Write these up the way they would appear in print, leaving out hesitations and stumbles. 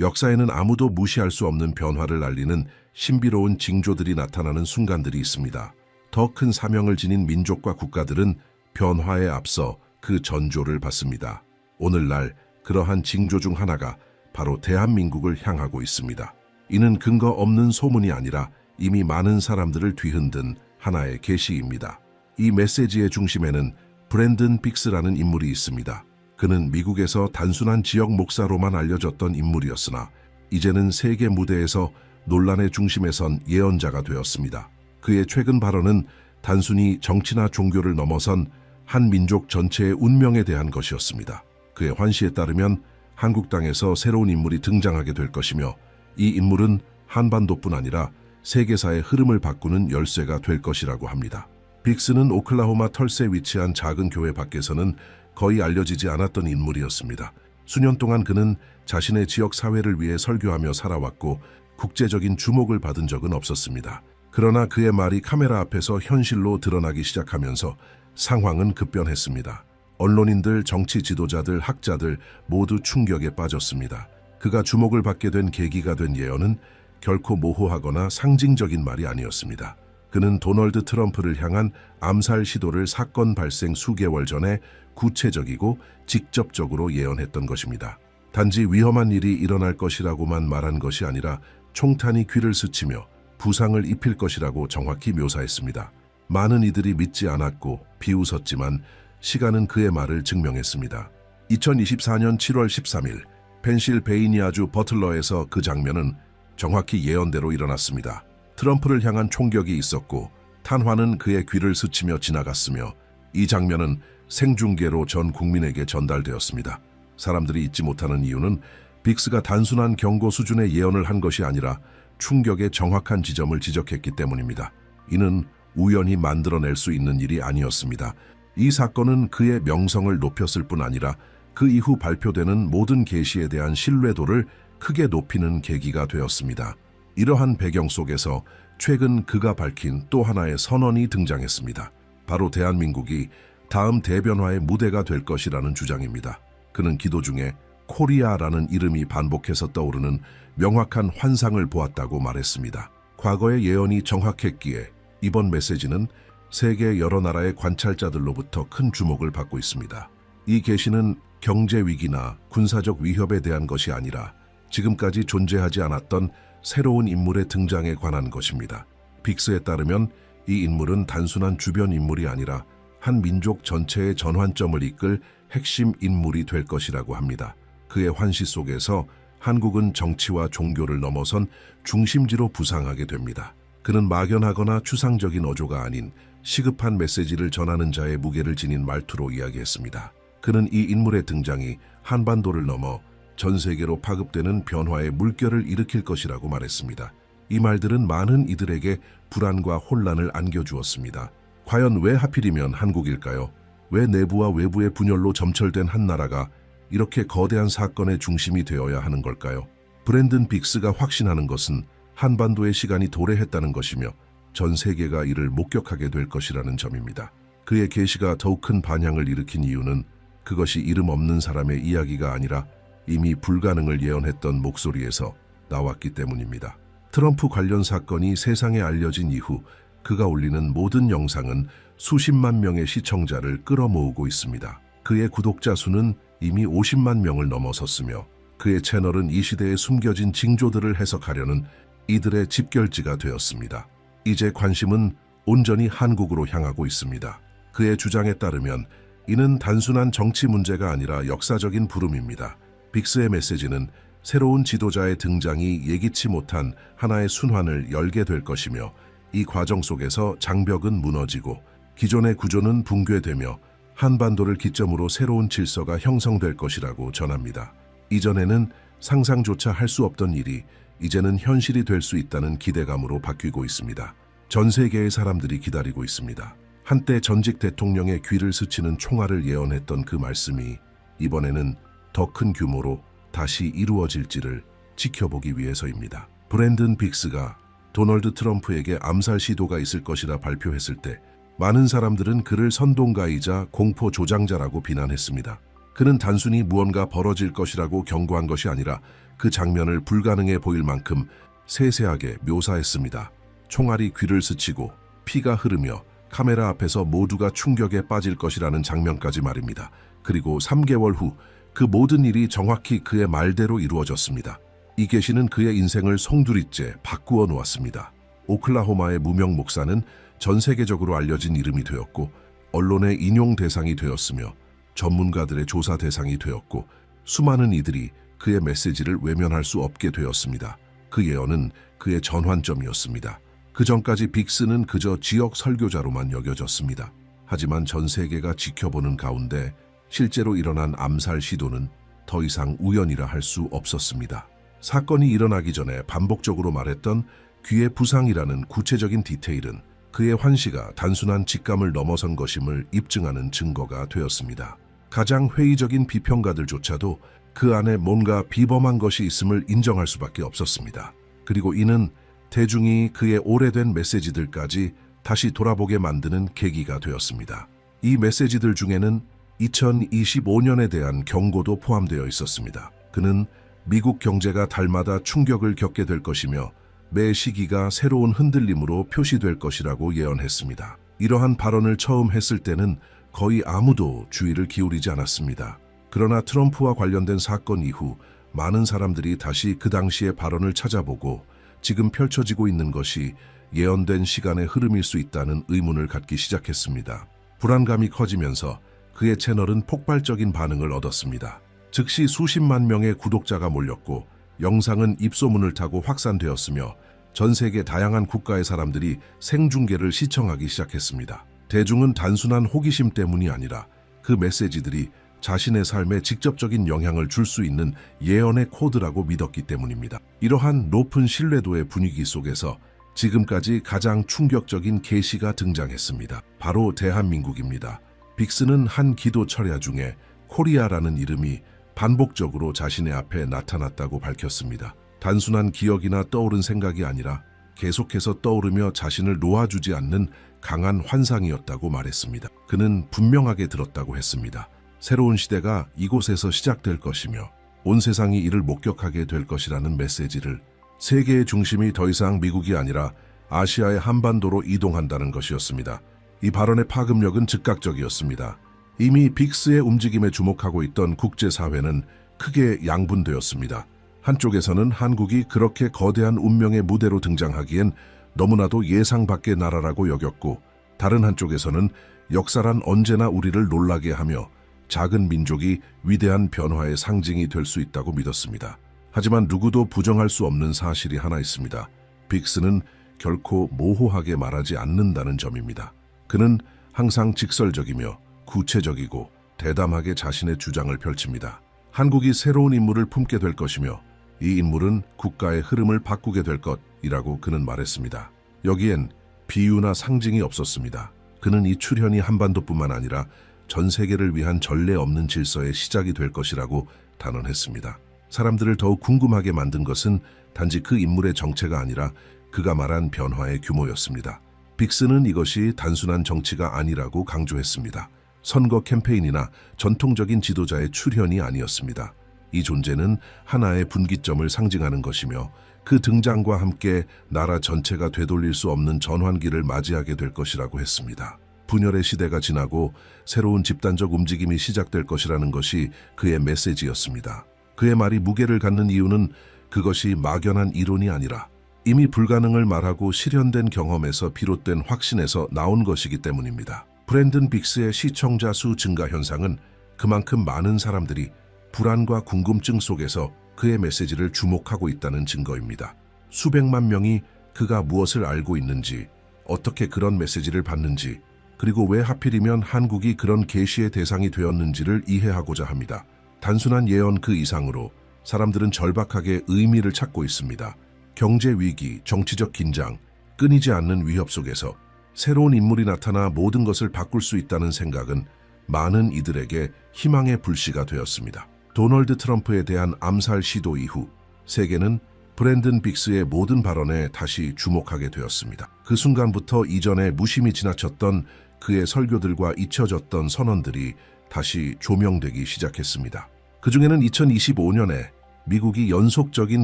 역사에는 아무도 무시할 수 없는 변화를 알리는 신비로운 징조들이 나타나는 순간들이 있습니다. 더 큰 사명을 지닌 민족과 국가들은 변화에 앞서 그 전조를 받습니다. 오늘날 그러한 징조 중 하나가 바로 대한민국을 향하고 있습니다. 이는 근거 없는 소문이 아니라 이미 많은 사람들을 뒤흔든 하나의 계시입니다. 이 메시지의 중심에는 브랜든 빅스라는 인물이 있습니다. 그는 미국에서 단순한 지역 목사로만 알려졌던 인물이었으나 이제는 세계 무대에서 논란의 중심에 선 예언자가 되었습니다. 그의 최근 발언은 단순히 정치나 종교를 넘어선 한 민족 전체의 운명에 대한 것이었습니다. 그의 환시에 따르면 한국 땅에서 새로운 인물이 등장하게 될 것이며 이 인물은 한반도뿐 아니라 세계사의 흐름을 바꾸는 열쇠가 될 것이라고 합니다. 빅스는 오클라호마 털스에 위치한 작은 교회 밖에서는 거의 알려지지 않았던 인물이었습니다. 수년 동안 그는 자신의 지역 사회를 위해 설교하며 살아왔고 국제적인 주목을 받은 적은 없었습니다. 그러나 그의 말이 카메라 앞에서 현실로 드러나기 시작하면서 상황은 급변했습니다. 언론인들, 정치 지도자들, 학자들 모두 충격에 빠졌습니다. 그가 주목을 받게 된 계기가 된 예언은 결코 모호하거나 상징적인 말이 아니었습니다. 그는 도널드 트럼프를 향한 암살 시도를 사건 발생 수개월 전에 구체적이고 직접적으로 예언했던 것입니다. 단지 위험한 일이 일어날 것이라고만 말한 것이 아니라 총탄이 귀를 스치며 부상을 입힐 것이라고 정확히 묘사했습니다. 많은 이들이 믿지 않았고 비웃었지만 시간은 그의 말을 증명했습니다. 2024년 7월 13일 펜실베이니아주 버틀러에서 그 장면은 정확히 예언대로 일어났습니다. 트럼프를 향한 총격이 있었고 탄환은 그의 귀를 스치며 지나갔으며 이 장면은 생중계로 전 국민에게 전달되었습니다. 사람들이 잊지 못하는 이유는 빅스가 단순한 경고 수준의 예언을 한 것이 아니라 충격의 정확한 지점을 지적했기 때문입니다. 이는 우연히 만들어낼 수 있는 일이 아니었습니다. 이 사건은 그의 명성을 높였을 뿐 아니라 그 이후 발표되는 모든 계시에 대한 신뢰도를 크게 높이는 계기가 되었습니다. 이러한 배경 속에서 최근 그가 밝힌 또 하나의 선언이 등장했습니다. 바로 대한민국이 다음 대변화의 무대가 될 것이라는 주장입니다. 그는 기도 중에 코리아라는 이름이 반복해서 떠오르는 명확한 환상을 보았다고 말했습니다. 과거의 예언이 정확했기에 이번 메시지는 세계 여러 나라의 관찰자들로부터 큰 주목을 받고 있습니다. 이 계시는 경제 위기나 군사적 위협에 대한 것이 아니라 지금까지 존재하지 않았던 새로운 인물의 등장에 관한 것입니다. 빅스에 따르면 이 인물은 단순한 주변 인물이 아니라 한 민족 전체의 전환점을 이끌 핵심 인물이 될 것이라고 합니다. 그의 환시 속에서 한국은 정치와 종교를 넘어선 중심지로 부상하게 됩니다. 그는 막연하거나 추상적인 어조가 아닌 시급한 메시지를 전하는 자의 무게를 지닌 말투로 이야기했습니다. 그는 이 인물의 등장이 한반도를 넘어 전 세계로 파급되는 변화의 물결을 일으킬 것이라고 말했습니다. 이 말들은 많은 이들에게 불안과 혼란을 안겨주었습니다. 과연 왜 하필이면 한국일까요? 왜 내부와 외부의 분열로 점철된 한 나라가 이렇게 거대한 사건의 중심이 되어야 하는 걸까요? 브랜든 빅스가 확신하는 것은 한반도의 시간이 도래했다는 것이며 전 세계가 이를 목격하게 될 것이라는 점입니다. 그의 계시가 더욱 큰 반향을 일으킨 이유는 그것이 이름 없는 사람의 이야기가 아니라 이미 불가능을 예언했던 목소리에서 나왔기 때문입니다. 트럼프 관련 사건이 세상에 알려진 이후 그가 올리는 모든 영상은 수십만 명의 시청자를 끌어모으고 있습니다. 그의 구독자 수는 이미 50만 명을 넘어섰으며 그의 채널은 이 시대에 숨겨진 징조들을 해석하려는 이들의 집결지가 되었습니다. 이제 관심은 온전히 한국으로 향하고 있습니다. 그의 주장에 따르면 이는 단순한 정치 문제가 아니라 역사적인 부름입니다. 빅스의 메시지는 새로운 지도자의 등장이 예기치 못한 하나의 순환을 열게 될 것이며 이 과정 속에서 장벽은 무너지고 기존의 구조는 붕괴되며 한반도를 기점으로 새로운 질서가 형성될 것이라고 전합니다. 이전에는 상상조차 할 수 없던 일이 이제는 현실이 될 수 있다는 기대감으로 바뀌고 있습니다. 전 세계의 사람들이 기다리고 있습니다. 한때 전직 대통령의 귀를 스치는 총알을 예언했던 그 말씀이 이번에는 더 큰 규모로 다시 이루어질지를 지켜보기 위해서입니다. 브랜든 빅스가 도널드 트럼프에게 암살 시도가 있을 것이라 발표했을 때 많은 사람들은 그를 선동가이자 공포 조장자라고 비난했습니다. 그는 단순히 무언가 벌어질 것이라고 경고한 것이 아니라 그 장면을 불가능해 보일 만큼 세세하게 묘사했습니다. 총알이 귀를 스치고 피가 흐르며 카메라 앞에서 모두가 충격에 빠질 것이라는 장면까지 말입니다. 그리고 3개월 후 그 모든 일이 정확히 그의 말대로 이루어졌습니다. 이 계시는 그의 인생을 송두리째 바꾸어 놓았습니다. 오클라호마의 무명 목사는 전 세계적으로 알려진 이름이 되었고 언론의 인용 대상이 되었으며 전문가들의 조사 대상이 되었고 수많은 이들이 그의 메시지를 외면할 수 없게 되었습니다. 그 예언은 그의 전환점이었습니다. 그 전까지 빅스는 그저 지역 설교자로만 여겨졌습니다. 하지만 전 세계가 지켜보는 가운데 실제로 일어난 암살 시도는 더 이상 우연이라 할 수 없었습니다. 사건이 일어나기 전에 반복적으로 말했던 귀의 부상이라는 구체적인 디테일은 그의 환시가 단순한 직감을 넘어선 것임을 입증하는 증거가 되었습니다. 가장 회의적인 비평가들조차도 그 안에 뭔가 비범한 것이 있음을 인정할 수밖에 없었습니다. 그리고 이는 대중이 그의 오래된 메시지들까지 다시 돌아보게 만드는 계기가 되었습니다. 이 메시지들 중에는 2025년에 대한 경고도 포함되어 있었습니다. 그는 미국 경제가 달마다 충격을 겪게 될 것이며 매 시기가 새로운 흔들림으로 표시될 것이라고 예언했습니다. 이러한 발언을 처음 했을 때는 거의 아무도 주의를 기울이지 않았습니다. 그러나 트럼프와 관련된 사건 이후 많은 사람들이 다시 그 당시의 발언을 찾아보고 지금 펼쳐지고 있는 것이 예언된 시간의 흐름일 수 있다는 의문을 갖기 시작했습니다. 불안감이 커지면서 그의 채널은 폭발적인 반응을 얻었습니다. 즉시 수십만 명의 구독자가 몰렸고 영상은 입소문을 타고 확산되었으며 전 세계 다양한 국가의 사람들이 생중계를 시청하기 시작했습니다. 대중은 단순한 호기심 때문이 아니라 그 메시지들이 자신의 삶에 직접적인 영향을 줄 수 있는 예언의 코드라고 믿었기 때문입니다. 이러한 높은 신뢰도의 분위기 속에서 지금까지 가장 충격적인 계시가 등장했습니다. 바로 대한민국입니다. 빅스는 한 기도 철야 중에 코리아라는 이름이 반복적으로 자신의 앞에 나타났다고 밝혔습니다. 단순한 기억이나 떠오른 생각이 아니라 계속해서 떠오르며 자신을 놓아주지 않는 강한 환상이었다고 말했습니다. 그는 분명하게 들었다고 했습니다. 새로운 시대가 이곳에서 시작될 것이며 온 세상이 이를 목격하게 될 것이라는 메시지를, 세계의 중심이 더 이상 미국이 아니라 아시아의 한반도로 이동한다는 것이었습니다. 이 발언의 파급력은 즉각적이었습니다. 이미 빅스의 움직임에 주목하고 있던 국제사회는 크게 양분되었습니다. 한쪽에서는 한국이 그렇게 거대한 운명의 무대로 등장하기엔 너무나도 예상 밖의 나라라고 여겼고, 다른 한쪽에서는 역사란 언제나 우리를 놀라게 하며 작은 민족이 위대한 변화의 상징이 될 수 있다고 믿었습니다. 하지만 누구도 부정할 수 없는 사실이 하나 있습니다. 빅스는 결코 모호하게 말하지 않는다는 점입니다. 그는 항상 직설적이며 구체적이고 대담하게 자신의 주장을 펼칩니다. 한국이 새로운 인물을 품게 될 것이며 이 인물은 국가의 흐름을 바꾸게 될 것이라고 그는 말했습니다. 여기엔 비유나 상징이 없었습니다. 그는 이 출현이 한반도뿐만 아니라 전 세계를 위한 전례 없는 질서의 시작이 될 것이라고 단언했습니다. 사람들을 더욱 궁금하게 만든 것은 단지 그 인물의 정체가 아니라 그가 말한 변화의 규모였습니다. 빅스는 이것이 단순한 정치가 아니라고 강조했습니다. 선거 캠페인이나 전통적인 지도자의 출현이 아니었습니다. 이 존재는 하나의 분기점을 상징하는 것이며 그 등장과 함께 나라 전체가 되돌릴 수 없는 전환기를 맞이하게 될 것이라고 했습니다. 분열의 시대가 지나고 새로운 집단적 움직임이 시작될 것이라는 것이 그의 메시지였습니다. 그의 말이 무게를 갖는 이유는 그것이 막연한 이론이 아니라 이미 불가능을 말하고 실현된 경험에서 비롯된 확신에서 나온 것이기 때문입니다. 브랜든 빅스의 시청자 수 증가 현상은 그만큼 많은 사람들이 불안과 궁금증 속에서 그의 메시지를 주목하고 있다는 증거입니다. 수백만 명이 그가 무엇을 알고 있는지, 어떻게 그런 메시지를 받는지, 그리고 왜 하필이면 한국이 그런 계시의 대상이 되었는지를 이해하고자 합니다. 단순한 예언 그 이상으로 사람들은 절박하게 의미를 찾고 있습니다. 경제 위기, 정치적 긴장, 끊이지 않는 위협 속에서 새로운 인물이 나타나 모든 것을 바꿀 수 있다는 생각은 많은 이들에게 희망의 불씨가 되었습니다. 도널드 트럼프에 대한 암살 시도 이후 세계는 브랜든 빅스의 모든 발언에 다시 주목하게 되었습니다. 그 순간부터 이전에 무심히 지나쳤던 그의 설교들과 잊혀졌던 선언들이 다시 조명되기 시작했습니다. 그 중에는 2025년에 미국이 연속적인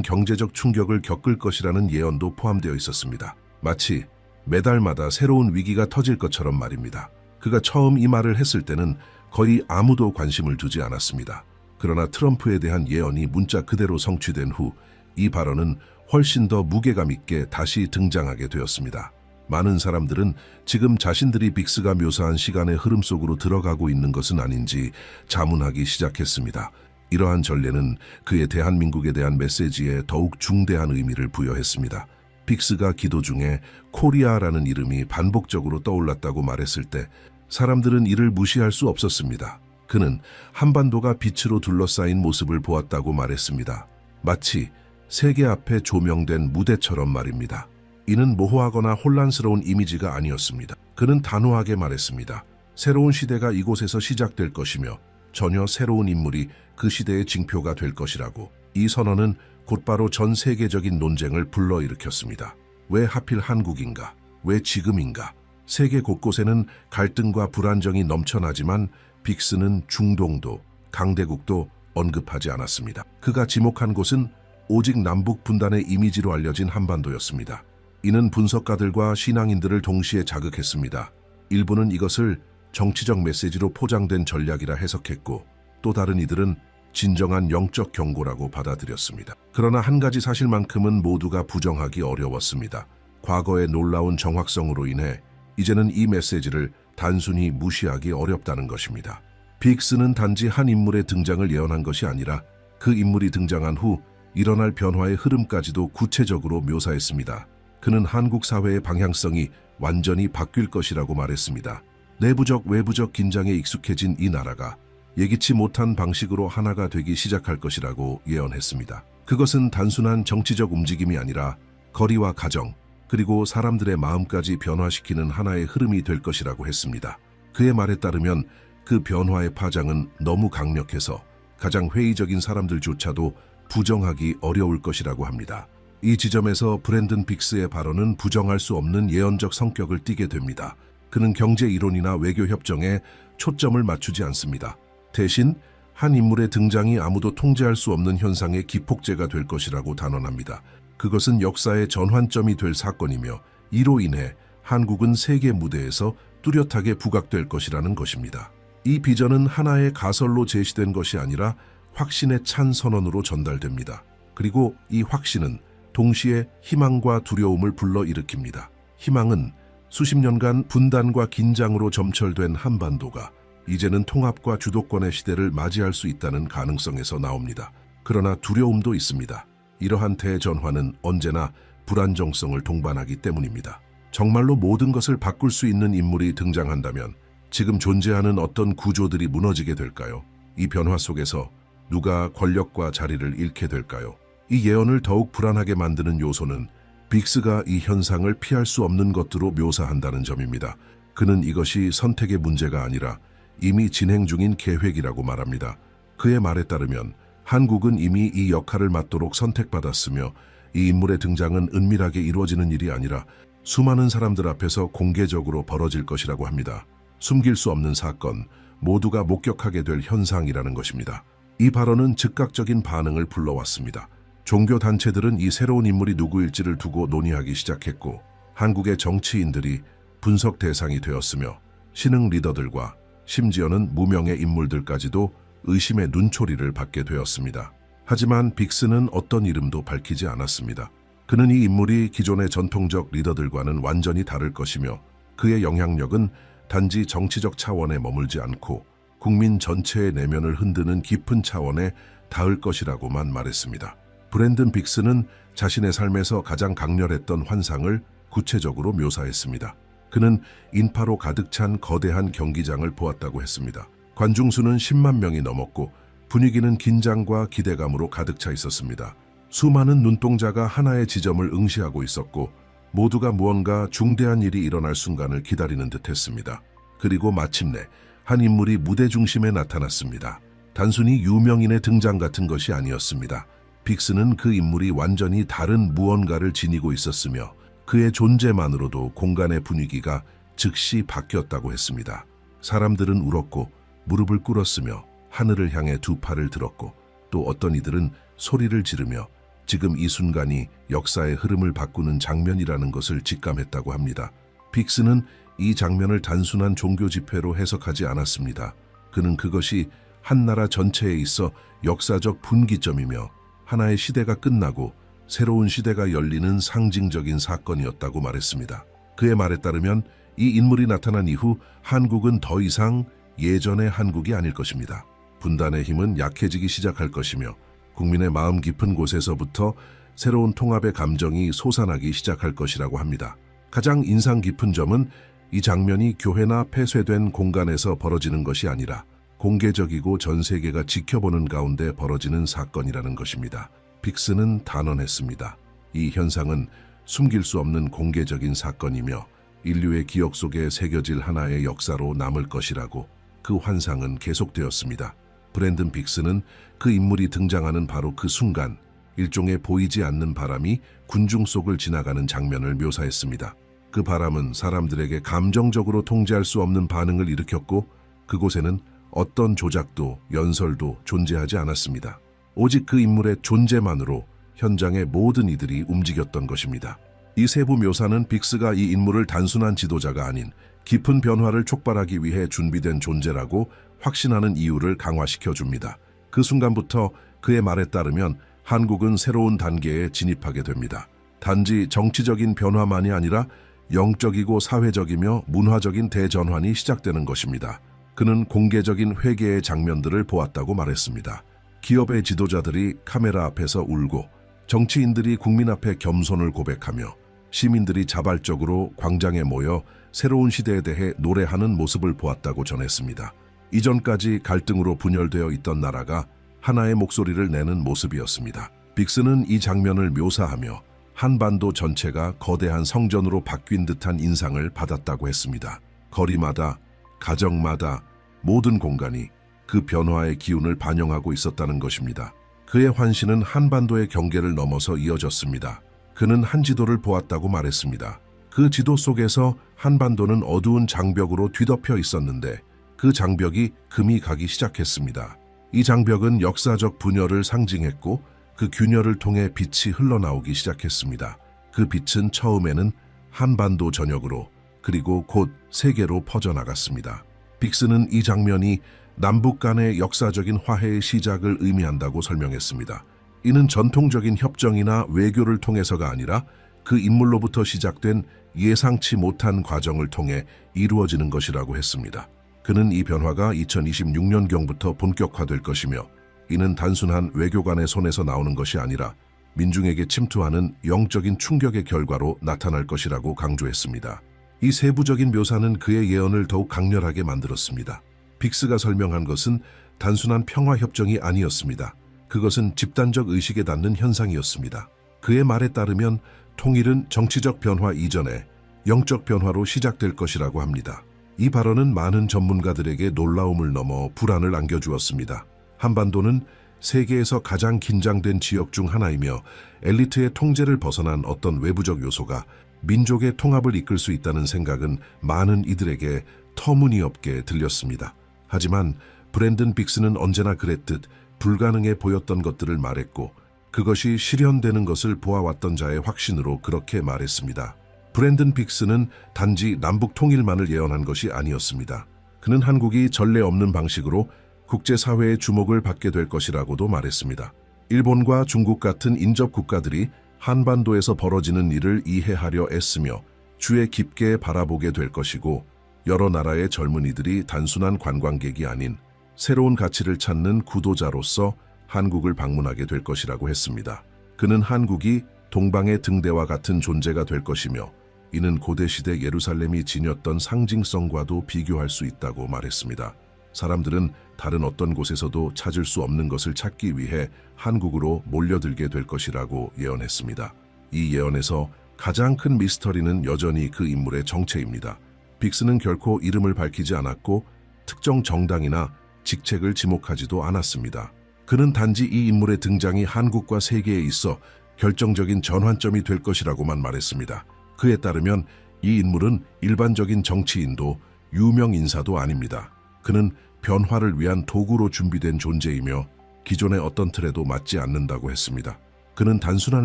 경제적 충격을 겪을 것이라는 예언도 포함되어 있었습니다. 마치 매달마다 새로운 위기가 터질 것처럼 말입니다. 그가 처음 이 말을 했을 때는 거의 아무도 관심을 두지 않았습니다. 그러나 트럼프에 대한 예언이 문자 그대로 성취된 후 이 발언은 훨씬 더 무게감 있게 다시 등장하게 되었습니다. 많은 사람들은 지금 자신들이 빅스가 묘사한 시간의 흐름 속으로 들어가고 있는 것은 아닌지 자문하기 시작했습니다. 이러한 전례는 그의 대한민국에 대한 메시지에 더욱 중대한 의미를 부여했습니다. 빅스가 기도 중에 코리아라는 이름이 반복적으로 떠올랐다고 말했을 때 사람들은 이를 무시할 수 없었습니다. 그는 한반도가 빛으로 둘러싸인 모습을 보았다고 말했습니다. 마치 세계 앞에 조명된 무대처럼 말입니다. 이는 모호하거나 혼란스러운 이미지가 아니었습니다. 그는 단호하게 말했습니다. 새로운 시대가 이곳에서 시작될 것이며 전혀 새로운 인물이 그 시대의 징표가 될 것이라고. 이 선언은 곧바로 전 세계적인 논쟁을 불러일으켰습니다. 왜 하필 한국인가? 왜 지금인가? 세계 곳곳에는 갈등과 불안정이 넘쳐나지만 빅스는 중동도, 강대국도 언급하지 않았습니다. 그가 지목한 곳은 오직 남북 분단의 이미지로 알려진 한반도였습니다. 이는 분석가들과 신앙인들을 동시에 자극했습니다. 일부는 이것을 정치적 메시지로 포장된 전략이라 해석했고, 또 다른 이들은 진정한 영적 경고라고 받아들였습니다. 그러나 한 가지 사실만큼은 모두가 부정하기 어려웠습니다. 과거의 놀라운 정확성으로 인해 이제는 이 메시지를 단순히 무시하기 어렵다는 것입니다. 빅스는 단지 한 인물의 등장을 예언한 것이 아니라 그 인물이 등장한 후 일어날 변화의 흐름까지도 구체적으로 묘사했습니다. 그는 한국 사회의 방향성이 완전히 바뀔 것이라고 말했습니다. 내부적 외부적 긴장에 익숙해진 이 나라가 예기치 못한 방식으로 하나가 되기 시작할 것이라고 예언했습니다. 그것은 단순한 정치적 움직임이 아니라 거리와 가정, 그리고 사람들의 마음까지 변화시키는 하나의 흐름이 될 것이라고 했습니다. 그의 말에 따르면 그 변화의 파장은 너무 강력해서 가장 회의적인 사람들조차도 부정하기 어려울 것이라고 합니다. 이 지점에서 브랜든 빅스의 발언은 부정할 수 없는 예언적 성격을 띠게 됩니다. 그는 경제 이론이나 외교 협정에 초점을 맞추지 않습니다. 대신 한 인물의 등장이 아무도 통제할 수 없는 현상의 기폭제가 될 것이라고 단언합니다. 그것은 역사의 전환점이 될 사건이며 이로 인해 한국은 세계 무대에서 뚜렷하게 부각될 것이라는 것입니다. 이 비전은 하나의 가설로 제시된 것이 아니라 확신에 찬 선언으로 전달됩니다. 그리고 이 확신은 동시에 희망과 두려움을 불러일으킵니다. 희망은 수십 년간 분단과 긴장으로 점철된 한반도가 이제는 통합과 주도권의 시대를 맞이할 수 있다는 가능성에서 나옵니다. 그러나 두려움도 있습니다. 이러한 대전환은 언제나 불안정성을 동반하기 때문입니다. 정말로 모든 것을 바꿀 수 있는 인물이 등장한다면 지금 존재하는 어떤 구조들이 무너지게 될까요? 이 변화 속에서 누가 권력과 자리를 잃게 될까요? 이 예언을 더욱 불안하게 만드는 요소는 빅스가 이 현상을 피할 수 없는 것으로 묘사한다는 점입니다. 그는 이것이 선택의 문제가 아니라 이미 진행 중인 계획이라고 말합니다. 그의 말에 따르면 한국은 이미 이 역할을 맡도록 선택받았으며 이 인물의 등장은 은밀하게 이루어지는 일이 아니라 수많은 사람들 앞에서 공개적으로 벌어질 것이라고 합니다. 숨길 수 없는 사건, 모두가 목격하게 될 현상이라는 것입니다. 이 발언은 즉각적인 반응을 불러왔습니다. 종교 단체들은 이 새로운 인물이 누구일지를 두고 논의하기 시작했고 한국의 정치인들이 분석 대상이 되었으며 신흥 리더들과 심지어는 무명의 인물들까지도 의심의 눈초리를 받게 되었습니다. 하지만 빅스는 어떤 이름도 밝히지 않았습니다. 그는 이 인물이 기존의 전통적 리더들과는 완전히 다를 것이며 그의 영향력은 단지 정치적 차원에 머물지 않고 국민 전체의 내면을 흔드는 깊은 차원에 닿을 것이라고만 말했습니다. 브랜든 빅스는 자신의 삶에서 가장 강렬했던 환상을 구체적으로 묘사했습니다. 그는 인파로 가득 찬 거대한 경기장을 보았다고 했습니다. 관중 수는 10만 명이 넘었고 분위기는 긴장과 기대감으로 가득 차 있었습니다. 수많은 눈동자가 하나의 지점을 응시하고 있었고 모두가 무언가 중대한 일이 일어날 순간을 기다리는 듯했습니다. 그리고 마침내 한 인물이 무대 중심에 나타났습니다. 단순히 유명인의 등장 같은 것이 아니었습니다. 빅스는 그 인물이 완전히 다른 무언가를 지니고 있었으며 그의 존재만으로도 공간의 분위기가 즉시 바뀌었다고 했습니다. 사람들은 울었고 무릎을 꿇었으며 하늘을 향해 두 팔을 들었고 또 어떤 이들은 소리를 지르며 지금 이 순간이 역사의 흐름을 바꾸는 장면이라는 것을 직감했다고 합니다. 빅스는 이 장면을 단순한 종교 집회로 해석하지 않았습니다. 그는 그것이 한 나라 전체에 있어 역사적 분기점이며 하나의 시대가 끝나고 새로운 시대가 열리는 상징적인 사건이었다고 말했습니다. 그의 말에 따르면 이 인물이 나타난 이후 한국은 더 이상 예전의 한국이 아닐 것입니다. 분단의 힘은 약해지기 시작할 것이며 국민의 마음 깊은 곳에서부터 새로운 통합의 감정이 솟아나기 시작할 것이라고 합니다. 가장 인상 깊은 점은 이 장면이 교회나 폐쇄된 공간에서 벌어지는 것이 아니라 공개적이고 전 세계가 지켜보는 가운데 벌어지는 사건이라는 것입니다. 빅스는 단언했습니다. 이 현상은 숨길 수 없는 공개적인 사건이며 인류의 기억 속에 새겨질 하나의 역사로 남을 것이라고. 그 환상은 계속되었습니다. 브랜든 빅스는 그 인물이 등장하는 바로 그 순간 일종의 보이지 않는 바람이 군중 속을 지나가는 장면을 묘사했습니다. 그 바람은 사람들에게 감정적으로 통제할 수 없는 반응을 일으켰고 그곳에는 어떤 조작도 연설도 존재하지 않았습니다. 오직 그 인물의 존재만으로 현장의 모든 이들이 움직였던 것입니다. 이 세부 묘사는 빅스가 이 인물을 단순한 지도자가 아닌 깊은 변화를 촉발하기 위해 준비된 존재라고 확신하는 이유를 강화시켜 줍니다. 그 순간부터 그의 말에 따르면 한국은 새로운 단계에 진입하게 됩니다. 단지 정치적인 변화만이 아니라 영적이고 사회적이며 문화적인 대전환이 시작되는 것입니다. 그는 공개적인 회개의 장면들을 보았다고 말했습니다. 기업의 지도자들이 카메라 앞에서 울고 정치인들이 국민 앞에 겸손을 고백하며 시민들이 자발적으로 광장에 모여 새로운 시대에 대해 노래하는 모습을 보았다고 전했습니다. 이전까지 갈등으로 분열되어 있던 나라가 하나의 목소리를 내는 모습이었습니다. 빅스는 이 장면을 묘사하며 한반도 전체가 거대한 성전으로 바뀐 듯한 인상을 받았다고 했습니다. 거리마다, 가정마다 모든 공간이 그 변화의 기운을 반영하고 있었다는 것입니다. 그의 환신은 한반도의 경계를 넘어서 이어졌습니다. 그는 한 지도를 보았다고 말했습니다. 그 지도 속에서 한반도는 어두운 장벽으로 뒤덮여 있었는데 그 장벽이 금이 가기 시작했습니다. 이 장벽은 역사적 분열을 상징했고 그 균열을 통해 빛이 흘러나오기 시작했습니다. 그 빛은 처음에는 한반도 전역으로 그리고 곧 세계로 퍼져나갔습니다. 빅스는 이 장면이 남북 간의 역사적인 화해의 시작을 의미한다고 설명했습니다. 이는 전통적인 협정이나 외교를 통해서가 아니라 그 인물로부터 시작된 예상치 못한 과정을 통해 이루어지는 것이라고 했습니다. 그는 이 변화가 2026년경부터 본격화될 것이며 이는 단순한 외교관의 손에서 나오는 것이 아니라 민중에게 침투하는 영적인 충격의 결과로 나타날 것이라고 강조했습니다. 이 세부적인 묘사는 그의 예언을 더욱 강렬하게 만들었습니다. 빅스가 설명한 것은 단순한 평화협정이 아니었습니다. 그것은 집단적 의식에 닿는 현상이었습니다. 그의 말에 따르면 통일은 정치적 변화 이전에 영적 변화로 시작될 것이라고 합니다. 이 발언은 많은 전문가들에게 놀라움을 넘어 불안을 안겨주었습니다. 한반도는 세계에서 가장 긴장된 지역 중 하나이며 엘리트의 통제를 벗어난 어떤 외부적 요소가 민족의 통합을 이끌 수 있다는 생각은 많은 이들에게 터무니없게 들렸습니다. 하지만 브랜든 빅스는 언제나 그랬듯 불가능해 보였던 것들을 말했고 그것이 실현되는 것을 보아왔던 자의 확신으로 그렇게 말했습니다. 브랜든 빅스는 단지 남북 통일만을 예언한 것이 아니었습니다. 그는 한국이 전례 없는 방식으로 국제사회의 주목을 받게 될 것이라고도 말했습니다. 일본과 중국 같은 인접 국가들이 한반도에서 벌어지는 일을 이해하려 애쓰며 주의 깊게 바라보게 될 것이고 여러 나라의 젊은이들이 단순한 관광객이 아닌 새로운 가치를 찾는 구도자로서 한국을 방문하게 될 것이라고 했습니다. 그는 한국이 동방의 등대와 같은 존재가 될 것이며 이는 고대시대 예루살렘이 지녔던 상징성과도 비교할 수 있다고 말했습니다. 사람들은 다른 어떤 곳에서도 찾을 수 없는 것을 찾기 위해 한국으로 몰려들게 될 것이라고 예언했습니다. 이 예언에서 가장 큰 미스터리는 여전히 그 인물의 정체입니다. 빅스는 결코 이름을 밝히지 않았고 특정 정당이나 직책을 지목하지도 않았습니다. 그는 단지 이 인물의 등장이 한국과 세계에 있어 결정적인 전환점이 될 것이라고만 말했습니다. 그에 따르면 이 인물은 일반적인 정치인도 유명 인사도 아닙니다. 그는 변화를 위한 도구로 준비된 존재이며 기존의 어떤 틀에도 맞지 않는다고 했습니다. 그는 단순한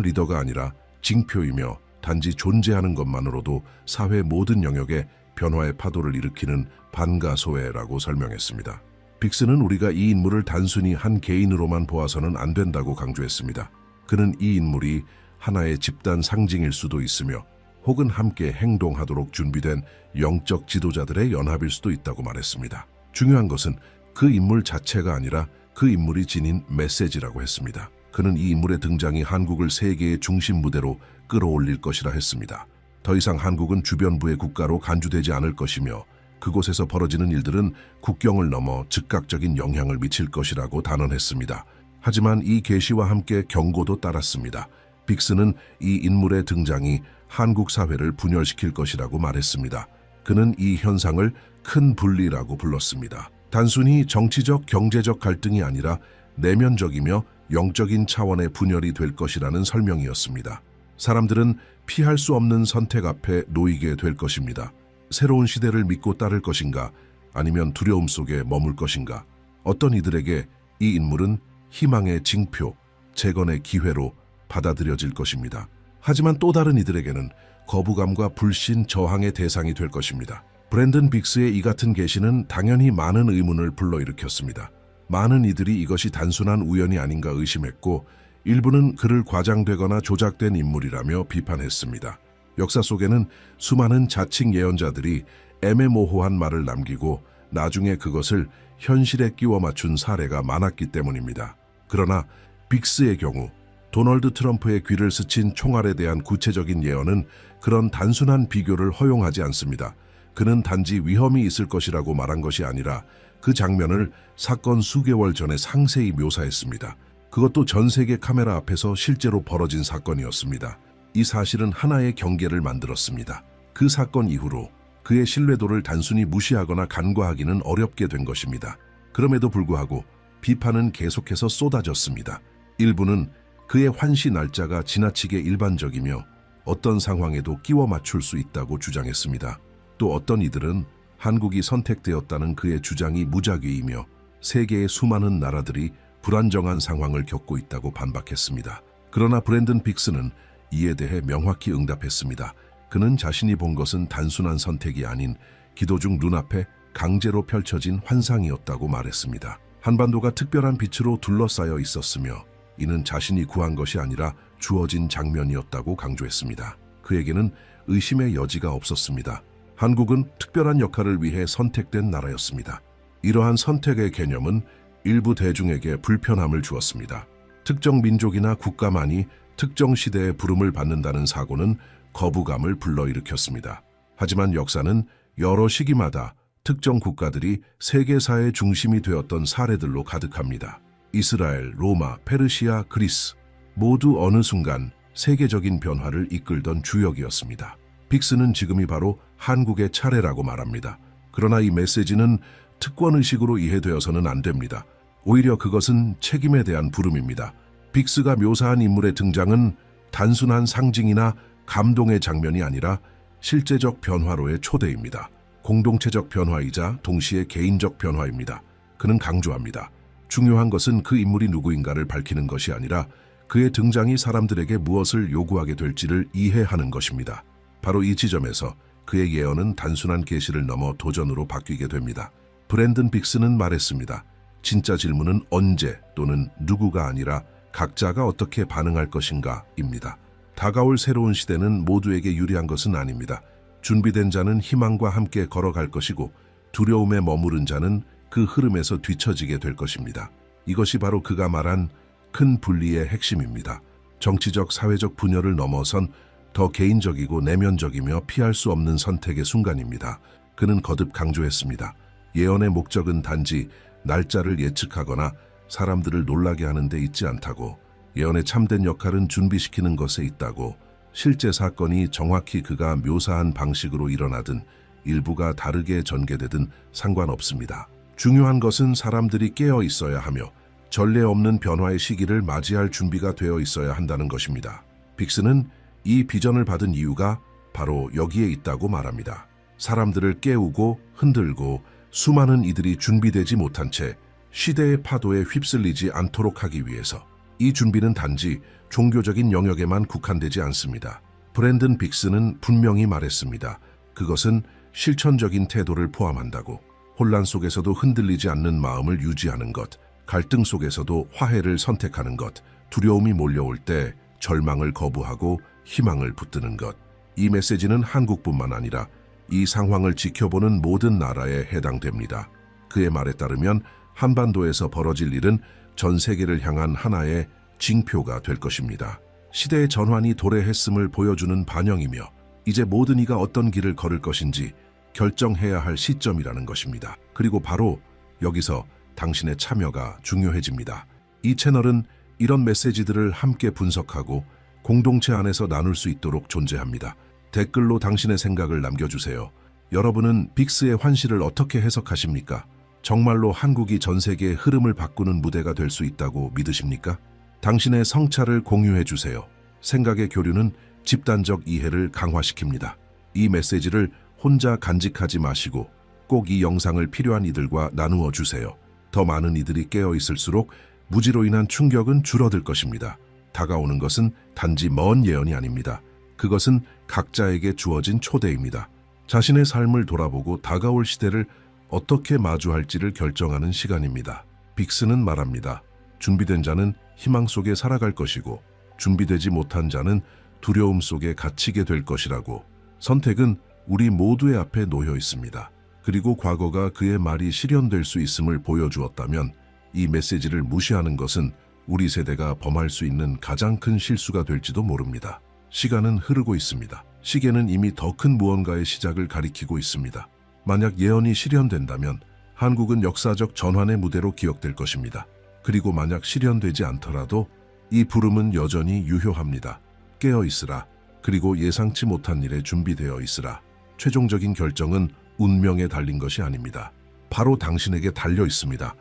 리더가 아니라 징표이며 단지 존재하는 것만으로도 사회 모든 영역에 변화의 파도를 일으키는 반가소회라고 설명했습니다. 빅스는 우리가 이 인물을 단순히 한 개인으로만 보아서는 안 된다고 강조했습니다. 그는 이 인물이 하나의 집단 상징일 수도 있으며 혹은 함께 행동하도록 준비된 영적 지도자들의 연합일 수도 있다고 말했습니다. 중요한 것은 그 인물 자체가 아니라 그 인물이 지닌 메시지라고 했습니다. 그는 이 인물의 등장이 한국을 세계의 중심 무대로 끌어올릴 것이라 했습니다. 더 이상 한국은 주변부의 국가로 간주되지 않을 것이며 그곳에서 벌어지는 일들은 국경을 넘어 즉각적인 영향을 미칠 것이라고 단언했습니다. 하지만 이 계시와 함께 경고도 따랐습니다. 빅스는 이 인물의 등장이 한국 사회를 분열시킬 것이라고 말했습니다. 그는 이 현상을 큰 분리라고 불렀습니다. 단순히 정치적, 경제적 갈등이 아니라 내면적이며 영적인 차원의 분열이 될 것이라는 설명이었습니다. 사람들은 피할 수 없는 선택 앞에 놓이게 될 것입니다. 새로운 시대를 믿고 따를 것인가, 아니면 두려움 속에 머물 것인가. 어떤 이들에게 이 인물은 희망의 징표, 재건의 기회로 받아들여질 것입니다. 하지만 또 다른 이들에게는 거부감과 불신, 저항의 대상이 될 것입니다. 브랜든 빅스의 이 같은 계시는 당연히 많은 의문을 불러일으켰습니다. 많은 이들이 이것이 단순한 우연이 아닌가 의심했고 일부는 그를 과장되거나 조작된 인물이라며 비판했습니다. 역사 속에는 수많은 자칭 예언자들이 애매모호한 말을 남기고 나중에 그것을 현실에 끼워 맞춘 사례가 많았기 때문입니다. 그러나 빅스의 경우 도널드 트럼프의 귀를 스친 총알에 대한 구체적인 예언은 그런 단순한 비교를 허용하지 않습니다. 그는 단지 위험이 있을 것이라고 말한 것이 아니라 그 장면을 사건 수개월 전에 상세히 묘사했습니다. 그것도 전 세계 카메라 앞에서 실제로 벌어진 사건이었습니다. 이 사실은 하나의 경계를 만들었습니다. 그 사건 이후로 그의 신뢰도를 단순히 무시하거나 간과하기는 어렵게 된 것입니다. 그럼에도 불구하고 비판은 계속해서 쏟아졌습니다. 일부는 그의 환시 날짜가 지나치게 일반적이며 어떤 상황에도 끼워 맞출 수 있다고 주장했습니다. 또 어떤 이들은 한국이 선택되었다는 그의 주장이 무작위이며 세계의 수많은 나라들이 불안정한 상황을 겪고 있다고 반박했습니다. 그러나 브랜든 빅스는 이에 대해 명확히 응답했습니다. 그는 자신이 본 것은 단순한 선택이 아닌 기도 중 눈앞에 강제로 펼쳐진 환상이었다고 말했습니다. 한반도가 특별한 빛으로 둘러싸여 있었으며 이는 자신이 구한 것이 아니라 주어진 장면이었다고 강조했습니다. 그에게는 의심의 여지가 없었습니다. 한국은 특별한 역할을 위해 선택된 나라였습니다. 이러한 선택의 개념은 일부 대중에게 불편함을 주었습니다. 특정 민족이나 국가만이 특정 시대의 부름을 받는다는 사고는 거부감을 불러일으켰습니다. 하지만 역사는 여러 시기마다 특정 국가들이 세계사의 중심이 되었던 사례들로 가득합니다. 이스라엘, 로마, 페르시아, 그리스 모두 어느 순간 세계적인 변화를 이끌던 주역이었습니다. 빅스는 지금이 바로 한국의 차례라고 말합니다. 그러나 이 메시지는 특권의식으로 이해되어서는 안 됩니다. 오히려 그것은 책임에 대한 부름입니다. 빅스가 묘사한 인물의 등장은 단순한 상징이나 감동의 장면이 아니라 실제적 변화로의 초대입니다. 공동체적 변화이자 동시에 개인적 변화입니다. 그는 강조합니다. 중요한 것은 그 인물이 누구인가를 밝히는 것이 아니라 그의 등장이 사람들에게 무엇을 요구하게 될지를 이해하는 것입니다. 바로 이 지점에서 그의 예언은 단순한 계시를 넘어 도전으로 바뀌게 됩니다. 브랜든 빅스는 말했습니다. 진짜 질문은 언제 또는 누구가 아니라 각자가 어떻게 반응할 것인가입니다. 다가올 새로운 시대는 모두에게 유리한 것은 아닙니다. 준비된 자는 희망과 함께 걸어갈 것이고 두려움에 머무른 자는 그 흐름에서 뒤처지게 될 것입니다. 이것이 바로 그가 말한 큰 분리의 핵심입니다. 정치적, 사회적 분열을 넘어선 더 개인적이고 내면적이며 피할 수 없는 선택의 순간입니다. 그는 거듭 강조했습니다. 예언의 목적은 단지 날짜를 예측하거나 사람들을 놀라게 하는 데 있지 않다고, 예언의 참된 역할은 준비시키는 것에 있다고, 실제 사건이 정확히 그가 묘사한 방식으로 일어나든 일부가 다르게 전개되든 상관없습니다. 중요한 것은 사람들이 깨어 있어야 하며 전례 없는 변화의 시기를 맞이할 준비가 되어 있어야 한다는 것입니다. 빅스는 이 비전을 받은 이유가 바로 여기에 있다고 말합니다. 사람들을 깨우고 흔들고 수많은 이들이 준비되지 못한 채 시대의 파도에 휩쓸리지 않도록 하기 위해서. 이 준비는 단지 종교적인 영역에만 국한되지 않습니다. 브랜든 빅스는 분명히 말했습니다. 그것은 실천적인 태도를 포함한다고. 혼란 속에서도 흔들리지 않는 마음을 유지하는 것, 갈등 속에서도 화해를 선택하는 것, 두려움이 몰려올 때 절망을 거부하고 희망을 붙드는 것. 이 메시지는 한국뿐만 아니라 이 상황을 지켜보는 모든 나라에 해당됩니다. 그의 말에 따르면 한반도에서 벌어질 일은 전 세계를 향한 하나의 징표가 될 것입니다. 시대의 전환이 도래했음을 보여주는 반영이며 이제 모든 이가 어떤 길을 걸을 것인지 결정해야 할 시점이라는 것입니다. 그리고 바로 여기서 당신의 참여가 중요해집니다. 이 채널은 이런 메시지들을 함께 분석하고 공동체 안에서 나눌 수 있도록 존재합니다. 댓글로 당신의 생각을 남겨주세요. 여러분은 빅스의 환시를 어떻게 해석하십니까? 정말로 한국이 전 세계의 흐름을 바꾸는 무대가 될 수 있다고 믿으십니까? 당신의 성찰을 공유해 주세요. 생각의 교류는 집단적 이해를 강화시킵니다. 이 메시지를 혼자 간직하지 마시고 꼭 이 영상을 필요한 이들과 나누어 주세요. 더 많은 이들이 깨어 있을수록 무지로 인한 충격은 줄어들 것입니다. 다가오는 것은 단지 먼 예언이 아닙니다. 그것은 각자에게 주어진 초대입니다. 자신의 삶을 돌아보고 다가올 시대를 어떻게 마주할지를 결정하는 시간입니다. 빅스는 말합니다. 준비된 자는 희망 속에 살아갈 것이고 준비되지 못한 자는 두려움 속에 갇히게 될 것이라고. 선택은 우리 모두의 앞에 놓여 있습니다. 그리고 과거가 그의 말이 실현될 수 있음을 보여주었다면 이 메시지를 무시하는 것은 우리 세대가 범할 수 있는 가장 큰 실수가 될지도 모릅니다. 시간은 흐르고 있습니다. 시계는 이미 더 큰 무언가의 시작을 가리키고 있습니다. 만약 예언이 실현된다면 한국은 역사적 전환의 무대로 기억될 것입니다. 그리고 만약 실현되지 않더라도 이 부름은 여전히 유효합니다. 깨어 있으라. 그리고 예상치 못한 일에 준비되어 있으라. 최종적인 결정은 운명에 달린 것이 아닙니다. 바로 당신에게 달려 있습니다.